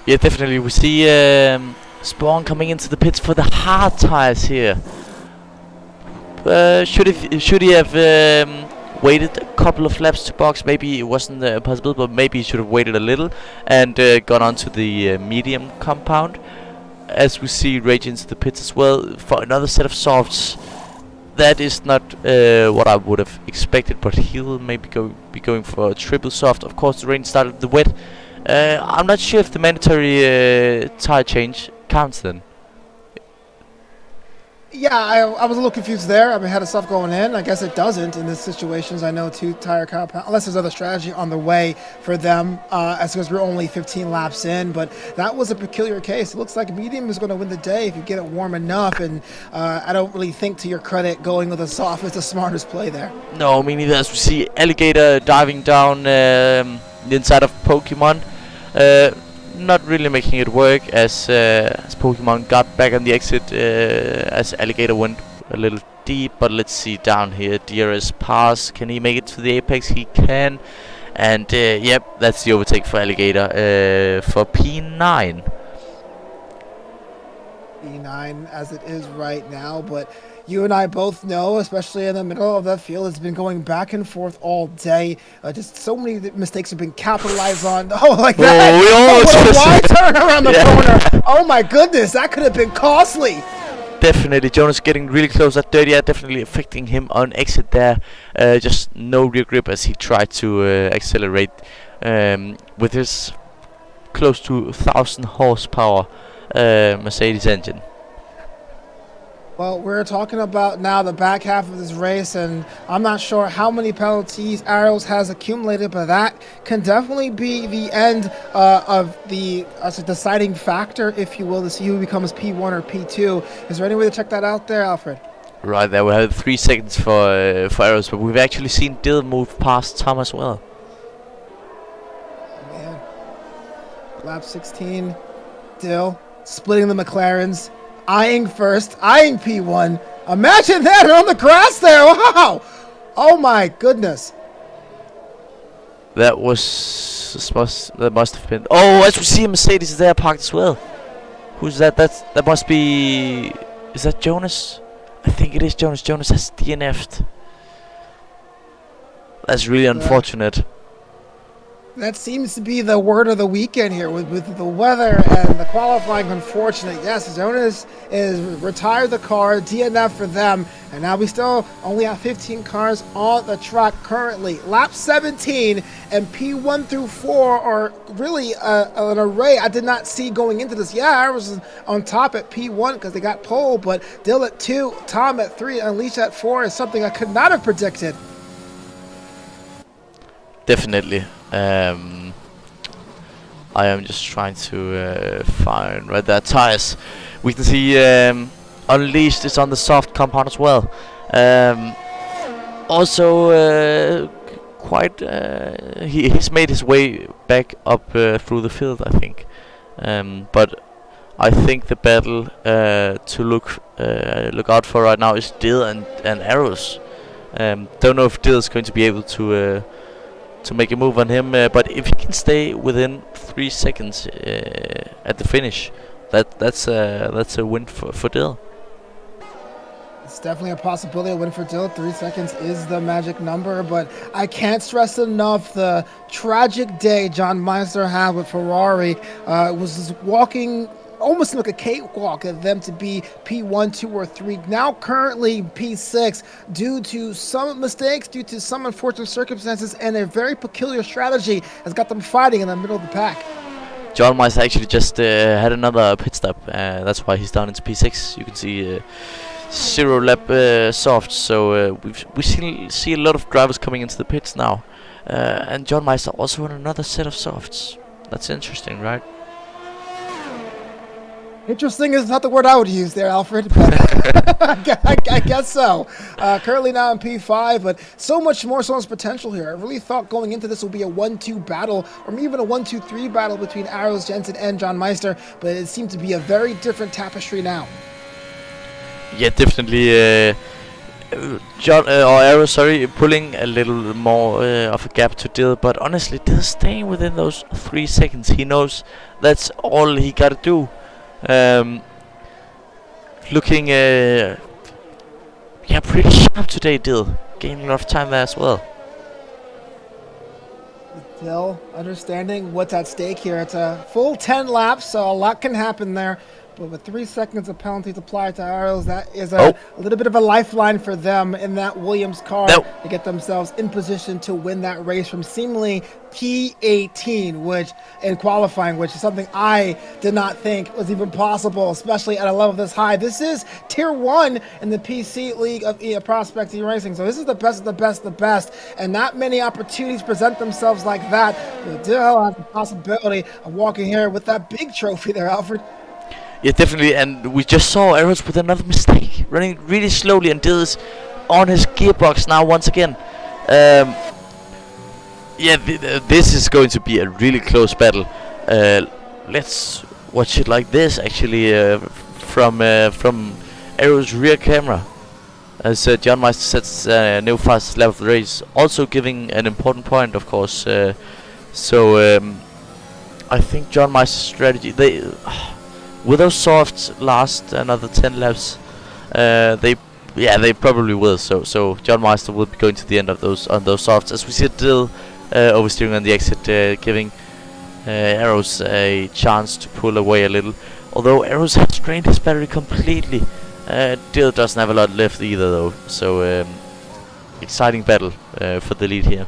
Yeah, definitely. We see Spawn coming into the pits for the hard tires here. Should he have waited a couple of laps to box? Maybe it wasn't possible, but maybe he should have waited a little and gone on to the medium compound. As we see Rage into the pits as well for another set of softs. That is not what I would have expected, but he'll maybe be going for a triple soft. Of course, the rain started the wet. I'm not sure if the mandatory tire change counts then. Yeah, I was a little confused there. I mean, had the stuff going in. I guess it doesn't in these situations. I know 2-tire compound, unless there's other strategy on the way for them, as because we're only 15 laps in. But that was a peculiar case. It looks like medium is going to win the day if you get it warm enough. And I don't really think, to your credit, going with a soft is the smartest play there. No, me neither. As we see Alligator diving down the inside of Pokemon. Not really making it work as Pokemon got back on the exit as Alligator went a little deep. But let's see down here. DRS pass. Can he make it to the apex? He can. And yep, that's the overtake for Alligator for P9. P9 as it is right now, but you and I both know, especially in the middle of that field, it's been going back and forth all day. Just so many mistakes have been capitalized on. Oh, like that! What a wide turn around the corner! Oh my goodness, that could have been costly. Definitely, Jonas getting really close at 30, definitely affecting him on exit there. Just no real grip as he tried to accelerate with his close to 1,000 horsepower Mercedes engine. Well, we're talking about now the back half of this race, and I'm not sure how many penalties Arrows has accumulated, but that can definitely be the end of the deciding factor, if you will, to see who becomes P1 or P2. Is there any way to check that out there, Alfred? Right there, we have 3 seconds for Arrows, but we've actually seen Dill move past Tom as well. Man. Lap 16, Dill splitting the McLarens. Eyeing first, eyeing P1. Imagine that on the grass there. Wow. Oh my goodness. That must have been. Oh, as we see, Mercedes is there parked as well. Who's that? That must be. Is that Jonas? I think it is Jonas. Jonas has DNF'd. That's really unfortunate. That seems to be the word of the weekend here with the weather and the qualifying. Unfortunate. Yes, Jonas is retired the car, DNF for them, and now we still only have 15 cars on the track currently. Lap 17 and P1 through 4 are really an array I did not see going into this. Yeah, I was on top at P1 because they got pole, but Dill at 2, Tom at 3, and Unleash at 4 is something I could not have predicted. Definitely. I am just trying to find right there tires. We can see Unleashed is on the soft compound as well. Also, quite he's made his way back up through the field, I think. But I think the battle to look out for right now is Dill and Arrows. Don't know if Dill is going to be able to make a move on him, but if he can stay within 3 seconds at the finish, that's a win for Dill. It's definitely a possibility of win for Dill. 3 seconds is the magic number, but I can't stress enough the tragic day John Meister had with Ferrari. Was just walking almost like a cakewalk of them to be P1, 2, or 3. Now currently P6 due to some mistakes, due to some unfortunate circumstances, and a very peculiar strategy has got them fighting in the middle of the pack. John Meister actually just had another pit stop. That's why he's down into P6. You can see 0 lap soft. So we see a lot of drivers coming into the pits now. And John Meister also on another set of softs. That's interesting, right? Interesting is not the word I would use there, Alfred, but I guess so. Currently now in P5, but so much potential here. I really thought going into this would be a 1-2 battle, or even a 1-2-3 battle between Arrows, Jensen, and John Meister, but it seemed to be a very different tapestry now. Yeah, definitely. John or Arrow, sorry, pulling a little more of a gap to Dill, but honestly, Dill staying within those 3 seconds. He knows that's all he gotta do. Um, looking, yeah, pretty sharp today, Dill. Gaining a lot of time there as well. Still understanding what's at stake here. It's a full 10 laps, so a lot can happen there. But with 3 seconds of penalties applied to Arrows, that is a little bit of a lifeline for them in that Williams car to get themselves in position to win that race from seemingly P18, which in qualifying, which is something I did not think was even possible, especially at a level this high. This is Tier 1 in the PC League of Prospect eRacing, so this is the best of the best of the best, and not many opportunities present themselves like that. But Dill has the possibility of walking here with that big trophy there, Alfred. Yeah, definitely, and we just saw Arrows with another mistake, running really slowly, and Dill is on his gearbox now once again. Yeah, this is going to be a really close battle. Let's watch it like this, actually, from Arrow's rear camera, as John Meister sets new fastest lap of the race, also giving an important point, of course. I think John Meister's strategy, will those softs last another 10 laps? They probably will. So John Meister will be going to the end of those on those softs, as we see Dill oversteering on the exit, giving Arrows a chance to pull away a little. Although Arrows has drained his battery completely, Dill doesn't have a lot left either, though. So exciting battle for the lead here.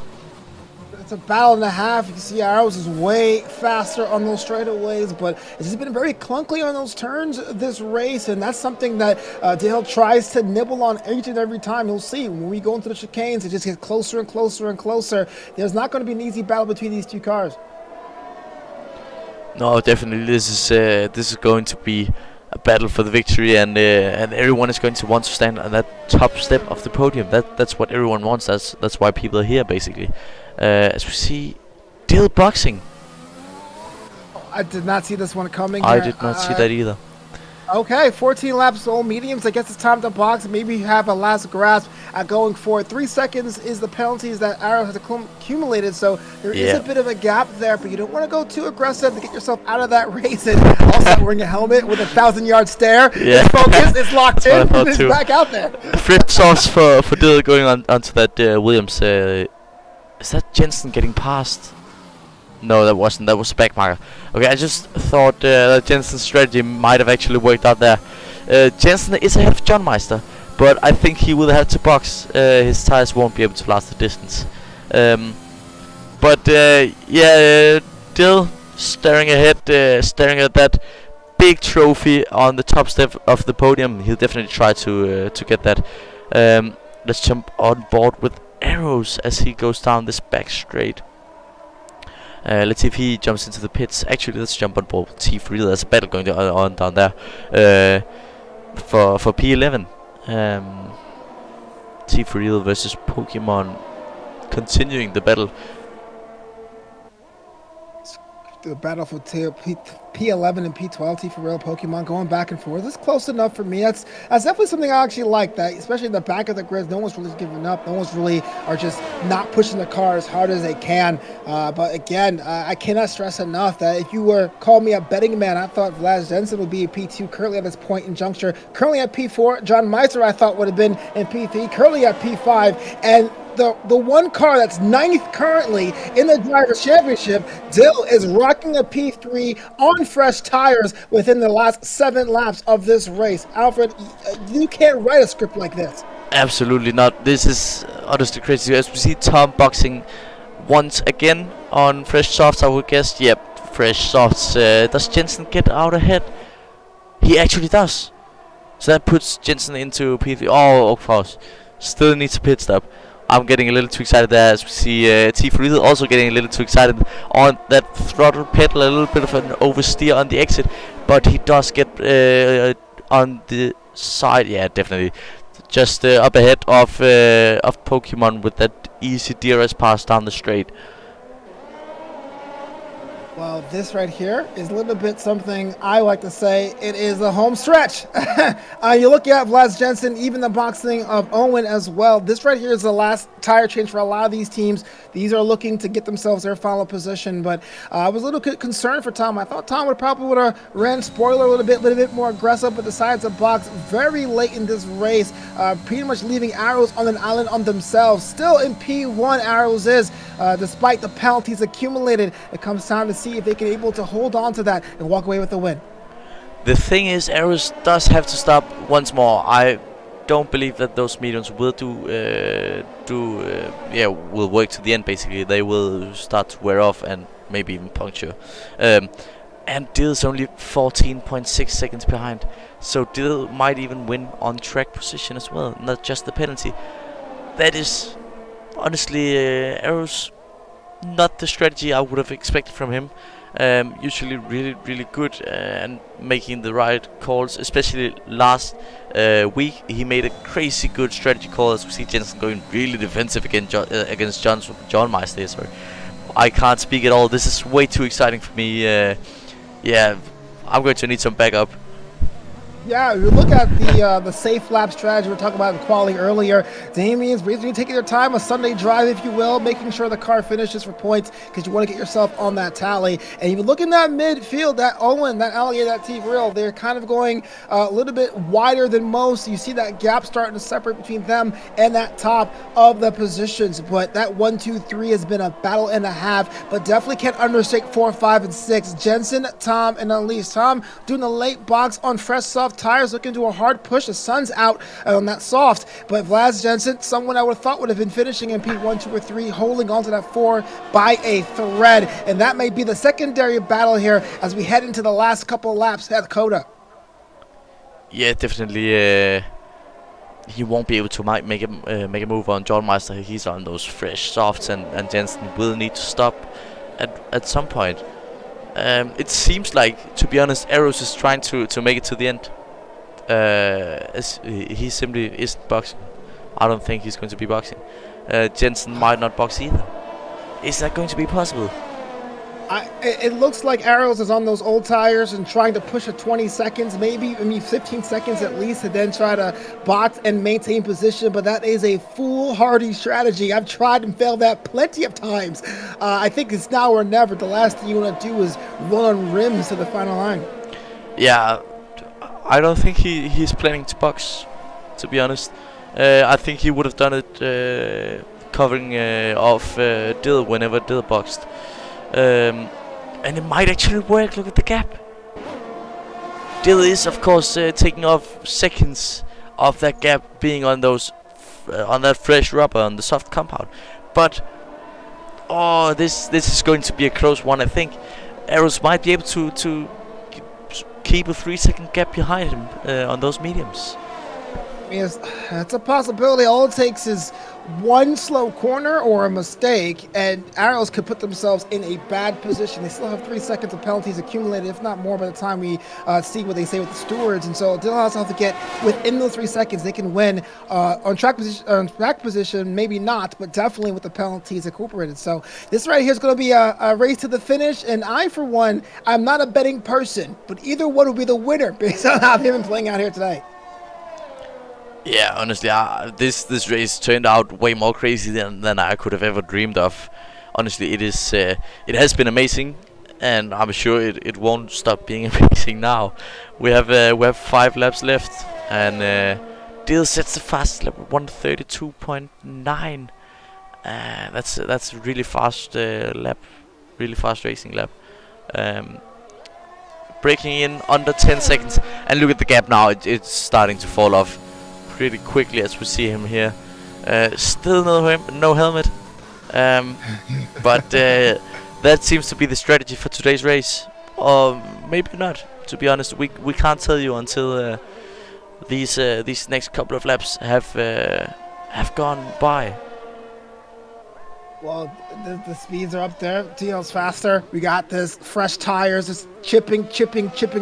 It's a battle and a half. You can see Arrows is way faster on those straightaways, but it's just been very clunky on those turns this race, and that's something that Dill tries to nibble on each and every time. You'll see when we go into the chicanes, it just gets closer and closer and closer. There's not going to be an easy battle between these two cars. No, definitely, this is going to be a battle for the victory, and everyone is going to want to stand on that top step of the podium. That's what everyone wants. That's why people are here, basically. As we see, Dill boxing. I did not see this one coming. I did not see that either. Okay, 14 laps, all mediums. I guess it's time to box. Maybe you have a last grasp at going forward. 3 seconds is the penalties that Arrow has accumulated, so there is a bit of a gap there, but you don't want to go too aggressive to get yourself out of that race. And also wearing a helmet with a 1,000-yard stare. Yeah. Focus is locked in. It's back out there. Fresh sauce for Dill going onto that Williams. Is that Jensen getting past? No, that wasn't. That was a backmarker. Okay, I just thought that Jensen's strategy might have actually worked out there. Jensen is ahead of John Meister, but I think he will have to box. His tires won't be able to last the distance. Dill staring ahead, staring at that big trophy on the top step of the podium. He'll definitely try to get that. Let's jump on board with Arrows as he goes down this back straight. Let's see if he jumps into the pits. Actually, let's jump on board with T3. There's a battle going on down there for P11. T3 versus Pokemon, continuing the battle. The battle for P11 and P12, T for real Pokemon going back and forth. It's close enough for me. That's definitely something I actually like, that especially in the back of the grid, no one's really giving up. No one's really are just not pushing the car as hard as they can. But again, I cannot stress enough that if you were called me a betting man, I thought Vlad Jensen would be a P2 currently at this point in juncture. Currently at P4, John Meister I thought would have been in P3, currently at P5, and the one car that's 9th currently in the Drivers' Championship, Dill is rocking a P3 on fresh tires within the last 7 laps of this race. Alfred, you can't write a script like this. Absolutely not. This is honestly crazy. As we see Tom boxing once again on fresh softs, I would guess. Yep, fresh softs. Does Jensen get out ahead? He actually does. So that puts Jensen into P3. Oh, of course. Still needs a pit stop. I'm getting a little too excited there, as we see T3 also getting a little too excited on that throttle pedal, a little bit of an oversteer on the exit, but he does get on the side, yeah, definitely, just up ahead of Pokemon with that easy DRS pass down the straight. Well, this right here is a little bit something I like to say. It is a home stretch. You look at Vlad Jensen, even the boxing of Owen as well. This right here is the last tire change for a lot of these teams. These are looking to get themselves their final position, but I was a little bit concerned for Tom. I thought Tom would have ran spoiler a little bit more aggressive, but decides to box very late in this race, pretty much leaving Arrows on an island on themselves. Still in P1, Arrows is, despite the penalties accumulated. It comes time to see if they can able to hold on to that and walk away with the win. The thing is, Arrows does have to stop once more. I don't believe that those mediums will will work to the end. Basically, they will start to wear off and maybe even puncture. And Dill is only 14.6 seconds behind, so Dill might even win on track position as well, not just the penalty. That is honestly Arrows not the strategy I would have expected from him. Usually really good and making the right calls, especially last week he made a crazy good strategy call, as we see Jensen going really defensive against John Meister. Sorry, I can't speak at all. This is way too exciting for me. Yeah, I'm going to need some backup. Yeah, you look at the safe lap strategy we were talking about in quality earlier. Damien's basically taking their time, a Sunday drive, if you will, making sure the car finishes for points because you want to get yourself on that tally. And even looking at midfield, that Owen, that Alligator, that T-Grill, they're kind of going a little bit wider than most. You see that gap starting to separate between them and that top of the positions. But that 1, 2, 3 has been a battle and a half, but definitely can't understate 4, 5, and 6. Jensen, Tom, and Elise. Tom doing the late box on fresh soft tires, looking to a hard push. The sun's out on that soft, but Vlad Jensen, someone I would have thought would have been finishing in P1, 2, or 3, holding on to that 4 by a thread, and that may be the secondary battle here as we head into the last couple laps at Coda. Yeah, definitely. He won't be able to make a move on John Meister. He's on those fresh softs, and Jensen will need to stop at some point. It seems like, to be honest, Arrows is trying to make it to the end. As he simply isn't boxing. I don't think he's going to be boxing. Jensen might not box either. Is that going to be possible? It looks like Arrows is on those old tires and trying to push at 20 seconds, maybe 15 seconds at least, and then try to box and maintain position. But that is a foolhardy strategy. I've tried and failed that plenty of times. I think it's now or never. The last thing you want to do is run on rims to the final line. Yeah, I don't think he's planning to box, to be honest. I think he would have done it covering off Dill whenever Dill boxed. And it might actually work. Look at the gap. Dill is, of course, taking off seconds of that gap being on those on that fresh rubber on the soft compound. But this is going to be a close one. I think Arrows might be able to keep a 3-second gap behind him on those mediums. Yes, that's a possibility. All it takes is one slow corner or a mistake, and Arrows could put themselves in a bad position. They still have 3 seconds of penalties accumulated, if not more, by the time we see what they say with the stewards. And so they'll also have to get within those 3 seconds. They can win on track position, maybe not, but definitely with the penalties incorporated. So this right here is going to be a race to the finish. And I, for one, I'm not a betting person, but either one will be the winner based on how they've been playing out here today. Yeah, honestly, this race turned out way more crazy than I could have ever dreamed of. Honestly, it has been amazing, and I'm sure it won't stop being amazing now. We have 5 laps left, and Dill sets the fastest lap at 1:32.9. That's a really fast lap, really fast racing lap. Breaking in under 10 seconds, and look at the gap now. It's starting to fall off pretty quickly as we see him here. Still no helmet, but that seems to be the strategy for today's race, or maybe not. To be honest, we can't tell you until these next couple of laps have gone by. Well, the speeds are up there. Dino's faster. We got this fresh tires, just chipping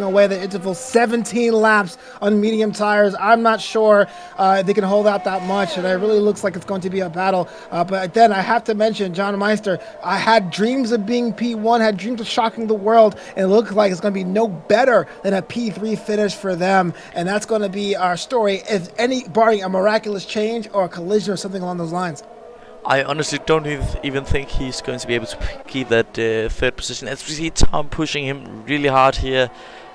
away the interval. 17 laps on medium tires. I'm not sure they can hold out that much, and it really looks like it's going to be a battle. But then I have to mention John Meister. I had dreams of being P1, had dreams of shocking the world, and it looks like it's going to be no better than a P3 finish for them. And that's going to be our story, if any, barring a miraculous change or a collision or something along those lines. I honestly don't even think he's going to be able to keep that third position. As we see Tom pushing him really hard here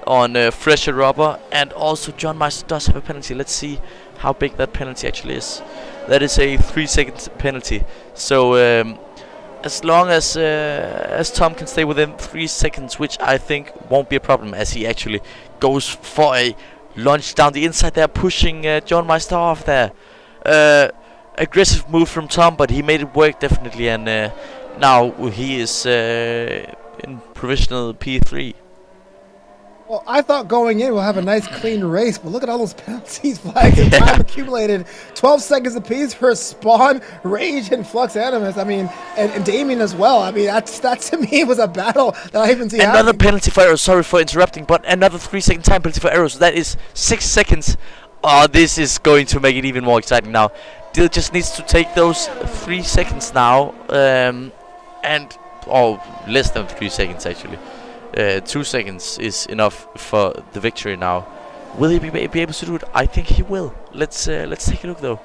on fresher rubber, and also John Meister does have a penalty. Let's see how big that penalty actually is. That is a 3-second penalty. So as long as Tom can stay within 3 seconds, which I think won't be a problem, as he actually goes for a lunge down the inside there, pushing John Meister off there. Aggressive move from Tom, but he made it work definitely, and now he is in provisional P3. Well, I thought going in we'll have a nice clean race, but look at all those penalties, flags, and time accumulated. 12 seconds apiece for Spawn, Rage, and Flux Animus. I mean, and Damien as well. I mean, that to me was a battle that I even see another happening. Penalty for Arrows. Sorry for interrupting, but another 3-second time penalty for Arrows. That is 6 seconds. Oh, this is going to make it even more exciting now. Dill just needs to take those 3 seconds now, and less than 3 seconds actually. 2 seconds is enough for the victory now. Will he be able to do it? I think he will. Let's take a look though.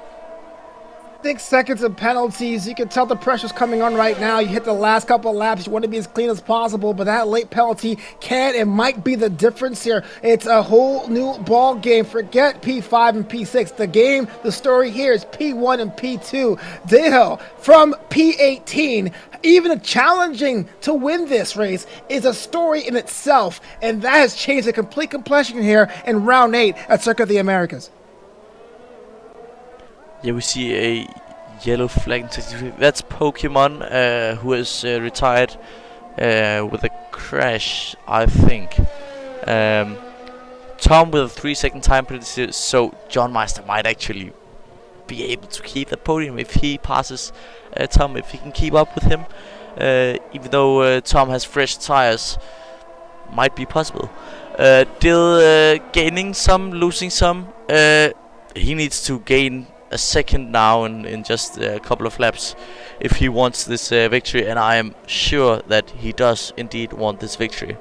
6 seconds of penalties. You can tell the pressure's coming on right now. You hit the last couple of laps. You want to be as clean as possible, but that late penalty can and might be the difference here. It's a whole new ball game. Forget P5 and P6. The game, the story here is P1 and P2. Dale from P18, even challenging to win this race, is a story in itself, and that has changed the complete complexion here in round 8 at Circuit of the Americas. Yeah, we see a yellow flag. That's Pokemon, who is retired with a crash, I think. Tom with a 3-second time penalty, so John Meister might actually be able to keep the podium if he passes Tom, if he can keep up with him. Even though Tom has fresh tires, might be possible. Dill gaining some, losing some. He needs to gain a second now in just a couple of laps if he wants this victory, and I am sure that he does indeed want this victory.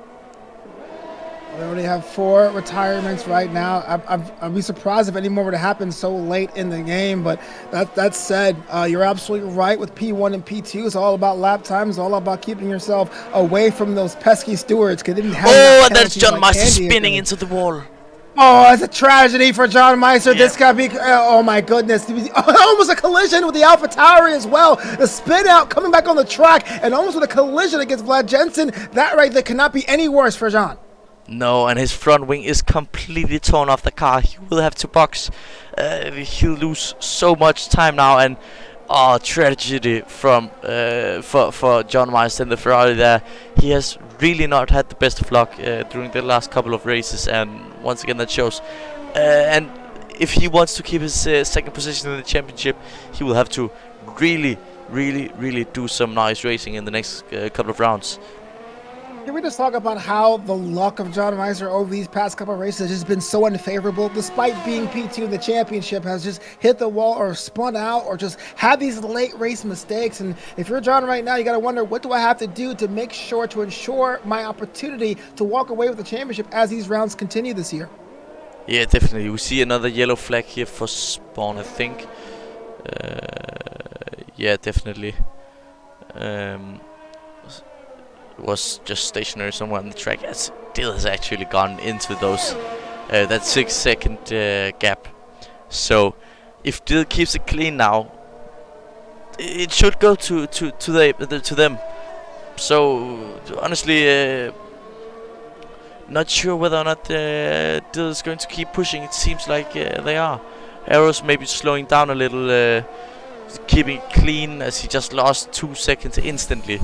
We already have 4 retirements right now. I'd be surprised if any more were to happen so late in the game, but that said, you're absolutely right with P1 and P2. It's all about lap times. It's all about keeping yourself away from those pesky stewards. And that's John Meister spinning into the wall. Oh, it's a tragedy for John Meister. Yeah. This got be. Oh my goodness! Almost a collision with the Alpha Tauri as well. The spin out coming back on the track, and almost with a collision against Vlad Jensen. That right there cannot be any worse for John. No, and his front wing is completely torn off the car. He will have to box. He'll lose so much time now, and tragedy from for John Meister in the Ferrari there. He has really not had the best of luck during the last couple of races, and once again that shows. And if he wants to keep his second position in the championship, he will have to really do some nice racing in the next couple of rounds. Can we just talk about how the luck of John Meister over these past couple of races has just been so unfavorable? Despite being P2 in the championship, has just hit the wall or spun out or just had these late race mistakes. And if you're John right now, you got to wonder, what do I have to do to make sure to ensure my opportunity to walk away with the championship as these rounds continue this year? Yeah, definitely. We see another yellow flag here for Spawn, I think. Yeah, definitely. Was just stationary somewhere on the track, as Dill has actually gone into those that 6-second gap. So if Dill keeps it clean now, it should go to them. So honestly, not sure whether or not Dill is going to keep pushing. It seems like they are. Arrows maybe slowing down a little, keeping it clean, as he just lost 2 seconds instantly.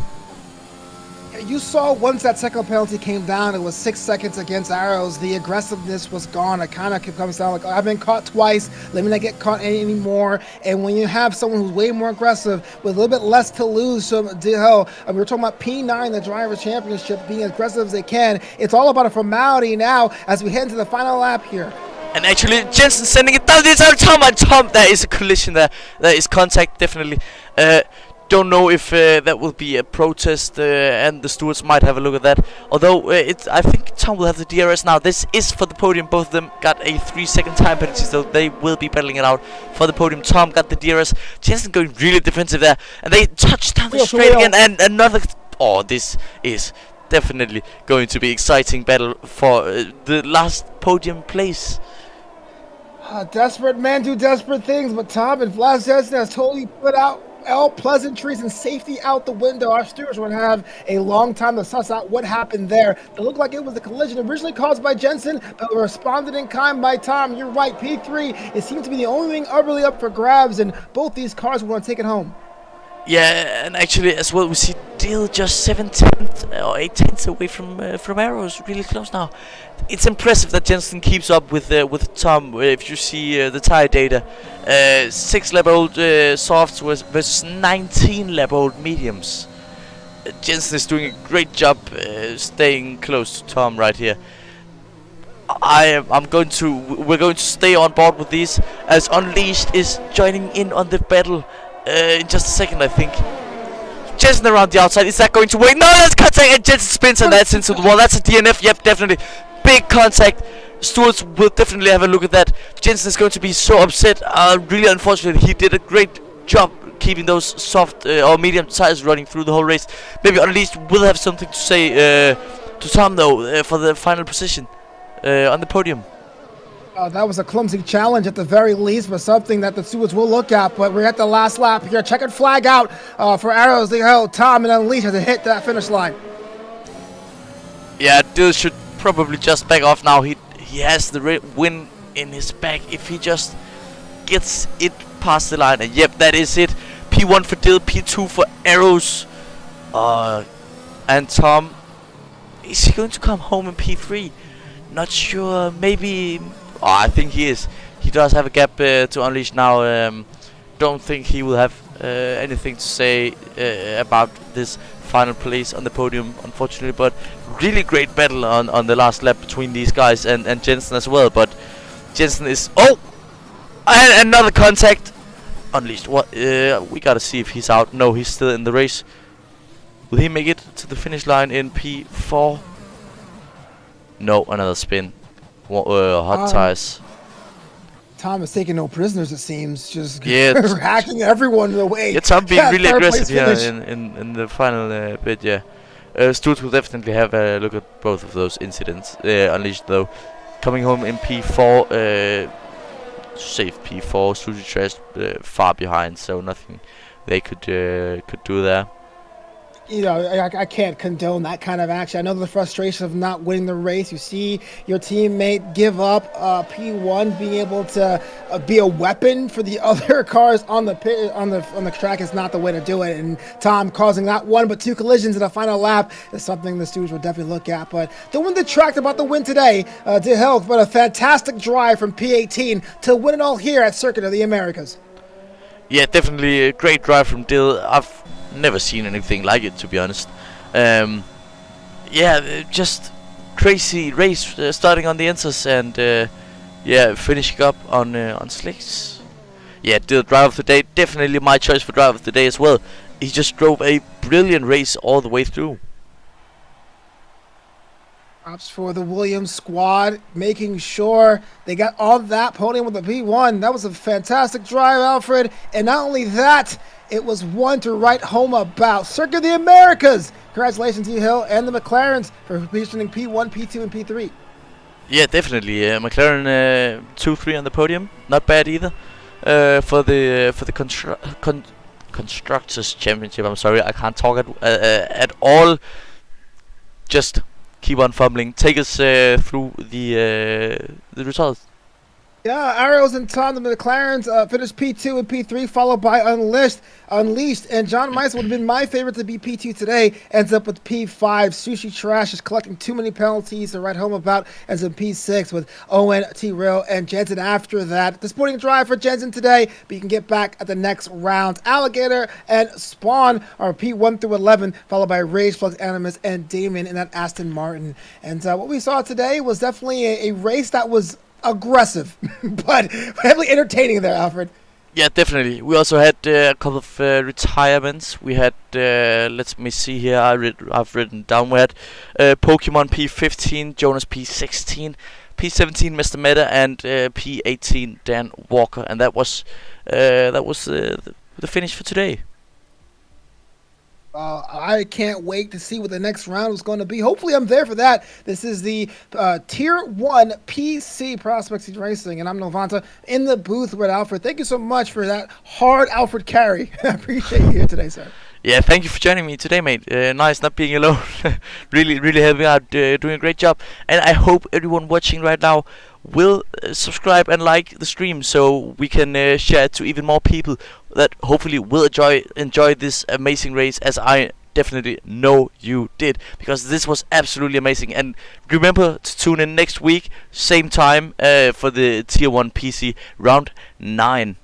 You saw once that second penalty came down, it was 6 seconds against Arrows. The aggressiveness was gone. It kind of comes down like, I've been caught twice. Let me not get caught anymore. And when you have someone who's way more aggressive with a little bit less to lose, so we were talking about P9, the Drivers' Championship, being as aggressive as they can. It's all about a formality now as we head into the final lap here. And actually, Jensen sending it down the entire Tom, and Tom, there is a collision there. There is contact, definitely. Don't know if that will be a protest, and the stewards might have a look at that. Although I think Tom will have the DRS now. This is for the podium. Both of them got a 3-second time penalty, so they will be battling it out for the podium. Tom got the DRS. Jensen going really defensive there, and they touch down the straight again, and another. Oh, this is definitely going to be exciting battle for the last podium place. Desperate men do desperate things, but Tom and Vlad Jensen has totally put out all pleasantries and safety out the window. Our stewards would have a long time to suss out what happened there. It looked like it was a collision originally caused by Jensen, but responded in kind by Tom. You're right, P3, it seems to be the only thing utterly up for grabs, and both these cars want to take it home. Yeah, and actually as well, we see Dill just 7/10 or 8/10 away from Arrows, really close now. It's impressive that Jensen keeps up with Tom. If you see the tire data, 6-lap-old softs versus 19-lap-old mediums. Jensen is doing a great job staying close to Tom right here. We're going to stay on board with these as Unleashed is joining in on the battle. In just a second, I think. Jensen around the outside. Is that going to work? No, that's contact, and Jensen spins, and that's into the wall. That's a DNF. Yep, definitely. Big contact. Stewards will definitely have a look at that. Jensen is going to be so upset. Really unfortunate. He did a great job keeping those soft or medium tires running through the whole race. Maybe Unleashed will have something to say to Tom, though, for the final position on the podium. That was a clumsy challenge at the very least, but something that the stewards will look at. But we're at the last lap here. Checkered flag out for Arrows. Tom and Unleashed has to hit that finish line. Yeah, Dill should probably just back off now. He has the win in his bag if he just gets it past the line. And yep, that is it. P1 for Dill, P2 for Arrows. And Tom, is he going to come home in P3? Not sure. Maybe. Oh, I think he is. He does have a gap to Unleash now. Don't think he will have anything to say about this final place on the podium, unfortunately. But really great battle on the last lap between these guys and Jensen as well. But Jensen is... Oh! And another contact. Unleashed. What? We gotta see if he's out. No, he's still in the race. Will he make it to the finish line in P4? No, another spin. Hot tires. Tom is taking no prisoners, it seems. Just hacking everyone away. Yeah, Tom being really aggressive here in the final bit, yeah. Stuart will definitely have a look at both of those incidents. Unleashed, though. Coming home in P4. Safe P4. Stuart Trash far behind, so nothing they could do there. You know, I can't condone that kind of action. I know the frustration of not winning the race. You see your teammate give up. P1 being able to be a weapon for the other cars on the track is not the way to do it. And Tom causing not one but two collisions in the final lap is something the stewards will definitely look at. But the one detract about the win today, to health, but a fantastic drive from P18 to win it all here at Circuit of the Americas. Yeah, definitely a great drive from Dill. I've never seen anything like it, to be honest. Yeah, just crazy race starting on the Enters and yeah, finishing up on slicks. Yeah, Dill, driver of the day, definitely my choice for driver of the day as well. He just drove a brilliant race all the way through. Props for the Williams squad, making sure they got on that podium with the P1. That was a fantastic drive, Alfred. And not only that, it was one to write home about. Circuit of the Americas! Congratulations to you, Hill, and the McLarens for positioning P1, P2, and P3. Yeah, definitely. McLaren 2-3 on the podium. Not bad either. For the Constructors Championship, I'm sorry, I can't talk at all. Just keep on fumbling. Take us through the results. Yeah, Arrows and Tandem, the McLarens finished P2 and P3, followed by Unleashed, and John Mice would have been my favorite to be P2 today. Ends up with P5. Sushi Trash is collecting too many penalties to write home about. Ends in P6 with Owen, T-Rail, and Jensen after that. Disappointing drive for Jensen today, but you can get back at the next round. Alligator and Spawn are P1 through 11, followed by Rage, Flux, Animus, and Damon in that Aston Martin. And what we saw today was definitely a race that was aggressive, but heavily entertaining there, Alfred. Yeah, definitely. We also had a couple of retirements. We had, let me see here, I've written down, we had Pokemon P15, Jonas P16, P17 Mr. Meta, and P18 Dan Walker. And that was the finish for today. I can't wait to see what the next round is going to be. Hopefully, I'm there for that. This is the Tier 1 PC Prospects Racing, and I'm Novanta in the booth with Alfred. Thank you so much for that hard Alfred carry. I appreciate you here today, sir. Yeah, thank you for joining me today, mate. Nice not being alone. Really helping out, doing a great job. And I hope everyone watching right now will subscribe and like the stream so we can share it to even more people that hopefully will enjoy this amazing race as I definitely know you did, because this was absolutely amazing. And remember to tune in next week, same time, for the Tier 1 PC Round 9.